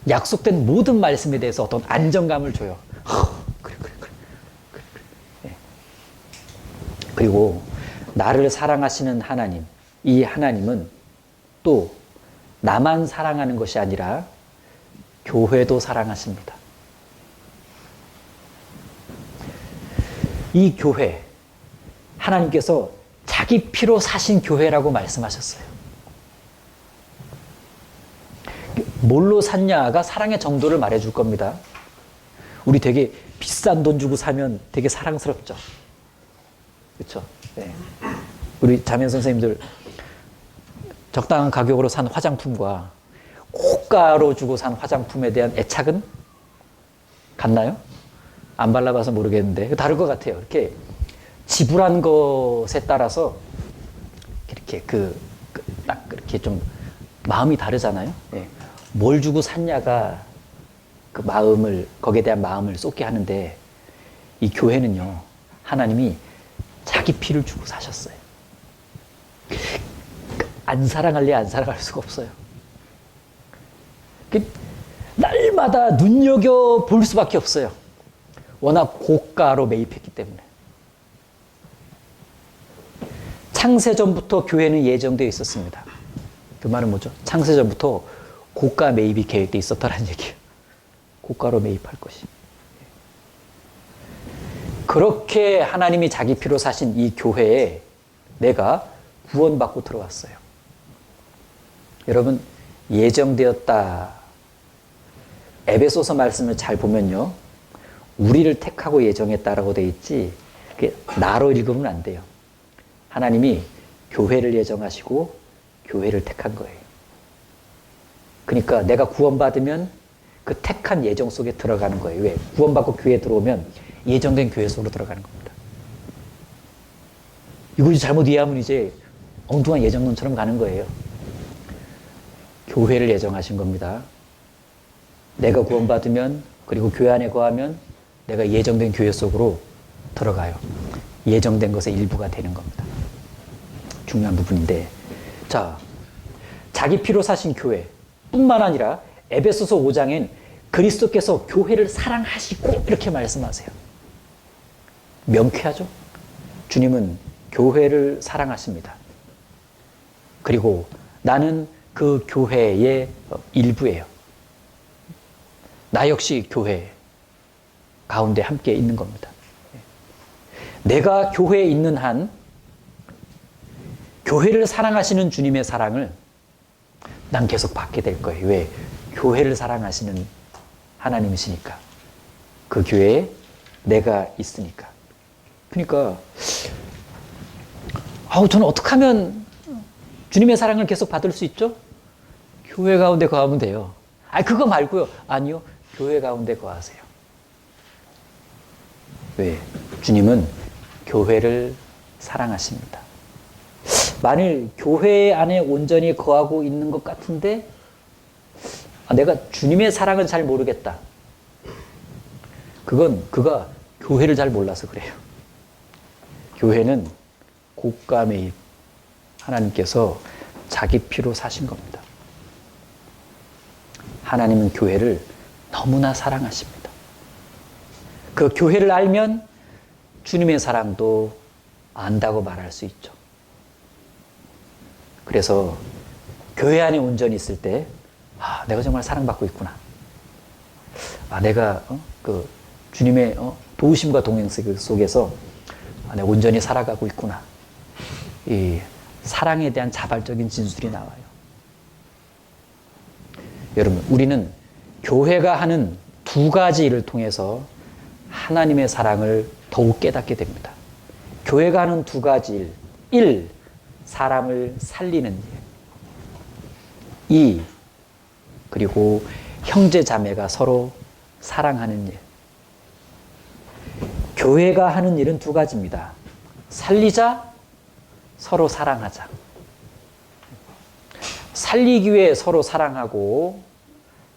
약속된 모든 말씀에 대해서 어떤 안정감을 줘요. 그리고 나를 사랑하시는 하나님, 이 하나님은 또 나만 사랑하는 것이 아니라 교회도 사랑하십니다. 이 교회, 하나님께서 자기 피로 사신 교회라고 말씀하셨어요. 뭘로 샀냐가 사랑의 정도를 말해줄 겁니다. 우리 되게 비싼 돈 주고 사면 되게 사랑스럽죠. 그렇죠? 네. 우리 자매 선생님들 적당한 가격으로 산 화장품과 고가로 주고 산 화장품에 대한 애착은 같나요? 안 발라봐서 모르겠는데 다를 것 같아요. 이렇게 지불한 것에 따라서 이렇게 딱 그렇게 좀 마음이 다르잖아요. 예. 뭘 주고 샀냐가 그 마음을, 거기에 대한 마음을 쏟게 하는데, 이 교회는요, 하나님이 자기 피를 주고 사셨어요. 안 사랑할래 안 사랑할 수가 없어요. 날마다 눈여겨볼 수밖에 없어요. 워낙 고가로 매입했기 때문에. 창세전부터 교회는 예정되어 있었습니다. 그 말은 뭐죠? 창세전부터 고가 매입이 계획되어 있었다는 얘기예요. 고가로 매입할 것이. 그렇게 하나님이 자기 피로 사신 이 교회에 내가 구원받고 들어왔어요. 여러분, 예정되었다. 에베소서 말씀을 잘 보면요, 우리를 택하고 예정했다라고 되어 있지, 그게 나로 읽으면 안 돼요. 하나님이 교회를 예정하시고 교회를 택한 거예요. 그러니까 내가 구원받으면 그 택한 예정 속에 들어가는 거예요. 왜? 구원받고 교회에 들어오면 예정된 교회 속으로 들어가는 겁니다. 이걸 잘못 이해하면 이제 엉뚱한 예정론처럼 가는 거예요. 교회를 예정하신 겁니다. 내가 구원받으면, 그리고 교회 안에 거하면 내가 예정된 교회 속으로 들어가요. 예정된 것의 일부가 되는 겁니다. 중요한 부분인데, 자, 자기 피로 사신 교회 뿐만 아니라 에베소서 5장엔 그리스도께서 교회를 사랑하시고 이렇게 말씀하세요. 명쾌하죠? 주님은 교회를 사랑하십니다. 그리고 나는 그 교회의 일부예요. 나 역시 교회 가운데 함께 있는 겁니다. 내가 교회에 있는 한 교회를 사랑하시는 주님의 사랑을 난 계속 받게 될 거예요. 왜? 교회를 사랑하시는 하나님이시니까. 그 교회에 내가 있으니까. 그러니까 저는 어떻게 하면 주님의 사랑을 계속 받을 수 있죠? 교회 가운데 거하면 돼요. 그거 말고요. 아니요. 교회 가운데 거하세요. 왜? 주님은 교회를 사랑하십니다. 만일 교회 안에 온전히 거하고 있는 것 같은데 내가 주님의 사랑은 잘 모르겠다. 그건 그가 교회를 잘 몰라서 그래요. 교회는 고가 매입, 하나님께서 자기 피로 사신 겁니다. 하나님은 교회를 너무나 사랑하십니다. 그 교회를 알면 주님의 사랑도 안다고 말할 수 있죠. 그래서 교회 안에 온전히 있을 때 내가 정말 사랑받고 있구나. 내가 그 주님의 도우심과 동행 속에서 내가 온전히 살아가고 있구나. 이 사랑에 대한 자발적인 진술이 나와요. 여러분, 우리는 교회가 하는 두 가지 일을 통해서 하나님의 사랑을 더욱 깨닫게 됩니다. 교회가 하는 두 가지 일. 1. 사람을 살리는 일. 2. 그리고 형제 자매가 서로 사랑하는 일. 교회가 하는 일은 두 가지입니다. 살리자, 서로 사랑하자. 살리기 위해 서로 사랑하고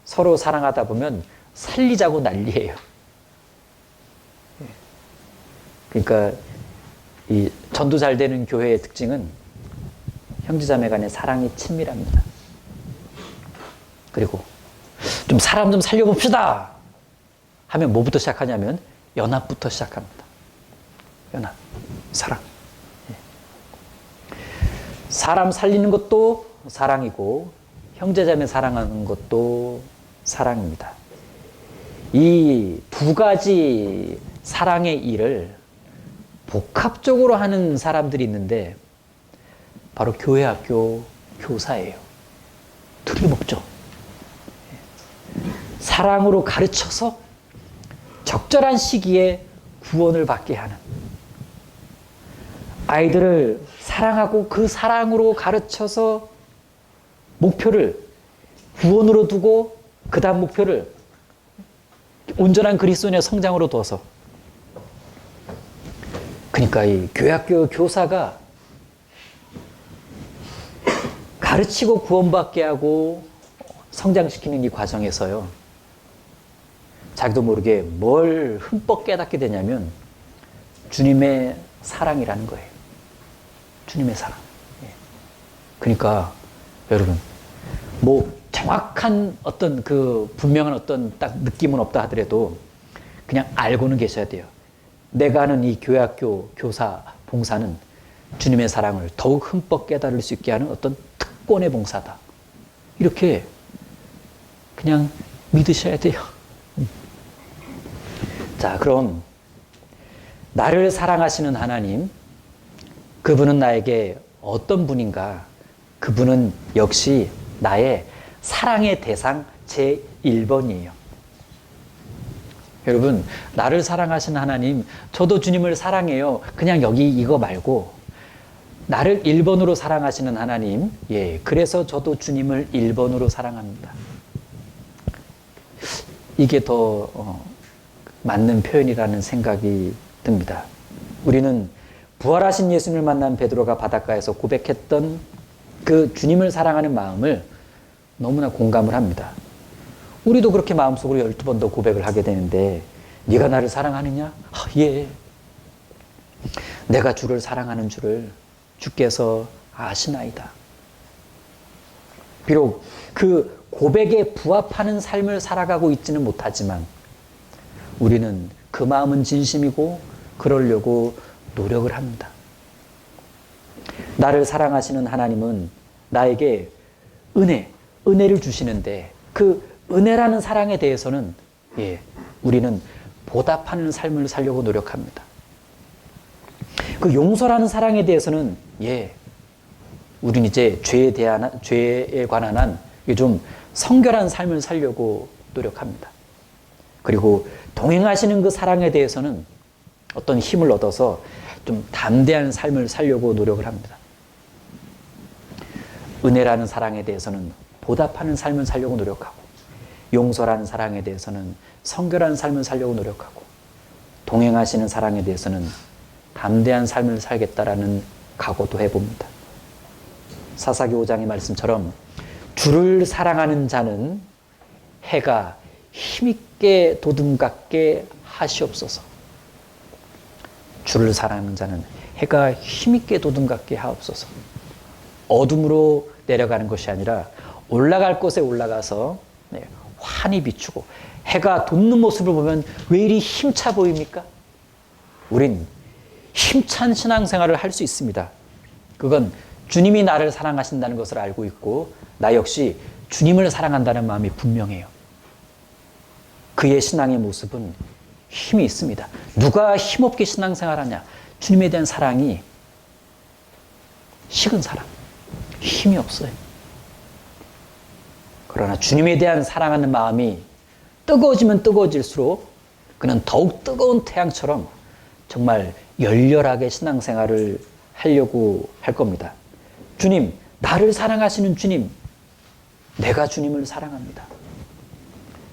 서로 사랑하다 보면 살리자고 난리예요. 그러니까 이 전도 잘 되는 교회의 특징은 형제자매 간의 사랑이 친밀합니다. 그리고 좀 사람 좀 살려봅시다 하면 뭐부터 시작하냐면 연합부터 시작합니다. 연합, 사랑. 사람 살리는 것도 사랑이고 형제자매 사랑하는 것도 사랑입니다. 이 두 가지 사랑의 일을 복합적으로 하는 사람들이 있는데 바로 교회 학교 교사예요. 틀림없죠. 사랑으로 가르쳐서 적절한 시기에 구원을 받게 하는, 아이들을 사랑하고 그 사랑으로 가르쳐서 목표를 구원으로 두고 그 다음 목표를 온전한 그리스도인의 성장으로 둬서, 그러니까 이 교회학교 교사가 가르치고 구원받게 하고 성장시키는 이 과정에서요, 자기도 모르게 뭘 흠뻑 깨닫게 되냐면 주님의 사랑이라는 거예요. 주님의 사랑. 그러니까 여러분, 뭐 정확한 어떤 그 분명한 어떤 딱 느낌은 없다 하더라도 그냥 알고는 계셔야 돼요. 내가 하는 이 교회학교 교사 봉사는 주님의 사랑을 더욱 흠뻑 깨달을 수 있게 하는 어떤 특권의 봉사다. 이렇게 그냥 믿으셔야 돼요. 자, 그럼 나를 사랑하시는 하나님, 그분은 나에게 어떤 분인가? 그분은 역시 나의 사랑의 대상 제1번이에요. 여러분, 나를 사랑하시는 하나님, 저도 주님을 사랑해요. 그냥 여기 이거 말고 나를 1번으로 사랑하시는 하나님, 그래서 저도 주님을 1번으로 사랑합니다. 이게 더 맞는 표현이라는 생각이 듭니다. 우리는 부활하신 예수님을 만난 베드로가 바닷가에서 고백했던 그 주님을 사랑하는 마음을 너무나 공감을 합니다. 우리도 그렇게 마음속으로 12번 더 고백을 하게 되는데, 네가 나를 사랑하느냐? 예. 내가 주를 사랑하는 줄을 주께서 아시나이다. 비록 그 고백에 부합하는 삶을 살아가고 있지는 못하지만 우리는 그 마음은 진심이고 그러려고 노력을 합니다. 나를 사랑하시는 하나님은 나에게 은혜를 주시는데 그 은혜라는 사랑에 대해서는 우리는 보답하는 삶을 살려고 노력합니다. 그 용서라는 사랑에 대해서는 우리는 이제 죄에 관한 한 좀 성결한 삶을 살려고 노력합니다. 그리고 동행하시는 그 사랑에 대해서는 어떤 힘을 얻어서 좀 담대한 삶을 살려고 노력을 합니다. 은혜라는 사랑에 대해서는 보답하는 삶을 살려고 노력하고, 용서라는 사랑에 대해서는 성결한 삶을 살려고 노력하고, 동행하시는 사랑에 대해서는 담대한 삶을 살겠다라는 각오도 해봅니다. 사사기 5장의 말씀처럼 주를 사랑하는 자는 해가 힘있게 도둠갑게 하시옵소서. 주를 사랑하는 자는 해가 힘있게 도둠갑게 하옵소서. 어둠으로 내려가는 것이 아니라 올라갈 곳에 올라가서 환히 비추고, 해가 돋는 모습을 보면 왜 이리 힘차 보입니까? 우린 힘찬 신앙생활을 할 수 있습니다. 그건 주님이 나를 사랑하신다는 것을 알고 있고 나 역시 주님을 사랑한다는 마음이 분명해요. 그의 신앙의 모습은 힘이 있습니다. 누가 힘없게 신앙생활하냐? 주님에 대한 사랑이 식은 사람, 힘이 없어요. 그러나 주님에 대한 사랑하는 마음이 뜨거워지면 뜨거워질수록 그는 더욱 뜨거운 태양처럼 정말 열렬하게 신앙생활을 하려고 할 겁니다. 주님, 나를 사랑하시는 주님, 내가 주님을 사랑합니다.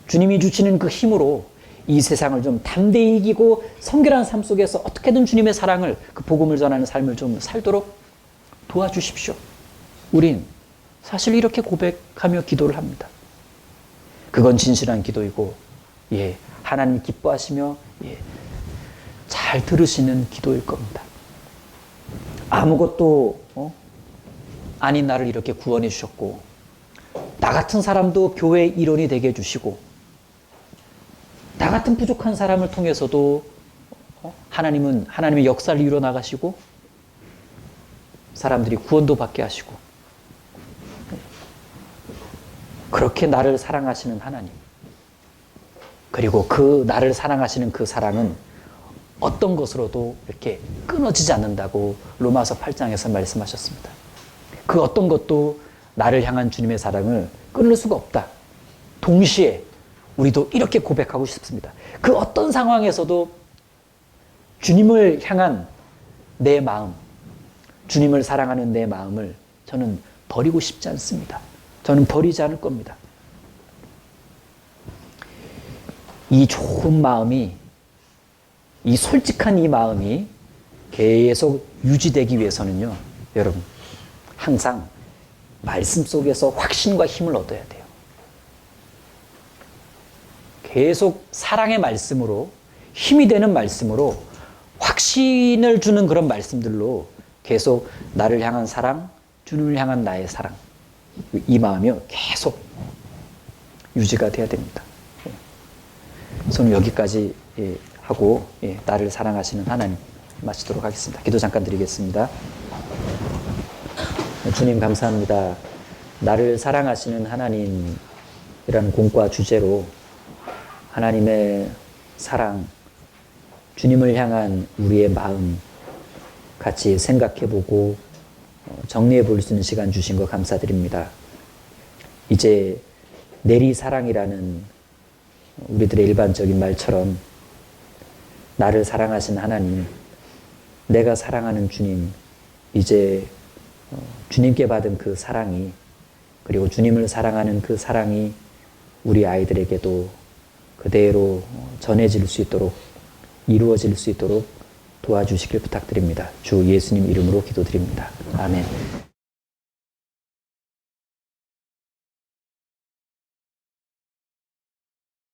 주님이 주시는 그 힘으로 이 세상을 좀 담대히 이기고 성결한 삶 속에서 어떻게든 주님의 사랑을, 그 복음을 전하는 삶을 좀 살도록 도와주십시오. 우린 사실 이렇게 고백하며 기도를 합니다. 그건 진실한 기도이고, 하나님 기뻐하시며, 잘 들으시는 기도일 겁니다. 아무것도 아닌 나를 이렇게 구원해 주셨고, 나 같은 사람도 교회의 일원이 되게 해주시고, 나 같은 부족한 사람을 통해서도 하나님의 역사를 이루어 나가시고, 사람들이 구원도 받게 하시고, 그렇게 나를 사랑하시는 하나님, 그리고 그 나를 사랑하시는 그 사랑은 어떤 것으로도 이렇게 끊어지지 않는다고 로마서 8장에서 말씀하셨습니다. 그 어떤 것도 나를 향한 주님의 사랑을 끊을 수가 없다. 동시에 우리도 이렇게 고백하고 싶습니다. 그 어떤 상황에서도 주님을 향한 내 마음, 주님을 사랑하는 내 마음을 저는 버리고 싶지 않습니다. 저는 버리지 않을 겁니다. 이 좋은 마음이, 이 솔직한 이 마음이 계속 유지되기 위해서는요, 여러분, 항상 말씀 속에서 확신과 힘을 얻어야 돼요. 계속 사랑의 말씀으로, 힘이 되는 말씀으로, 확신을 주는 그런 말씀들로 계속 나를 향한 사랑, 주님을 향한 나의 사랑, 이 마음이요, 계속 유지가 돼야 됩니다. 저는 여기까지 하고 나를 사랑하시는 하나님 마치도록 하겠습니다. 기도 잠깐 드리겠습니다. 주님 감사합니다. 나를 사랑하시는 하나님이라는 공과 주제로 하나님의 사랑, 주님을 향한 우리의 마음 같이 생각해보고 정리해 볼 수 있는 시간 주신 거 감사드립니다. 이제 내리사랑이라는 우리들의 일반적인 말처럼 나를 사랑하신 하나님, 내가 사랑하는 주님, 이제 주님께 받은 그 사랑이, 그리고 주님을 사랑하는 그 사랑이 우리 아이들에게도 그대로 전해질 수 있도록, 이루어질 수 있도록 도와주시길 부탁드립니다. 주 예수님 이름으로 기도드립니다. 아멘.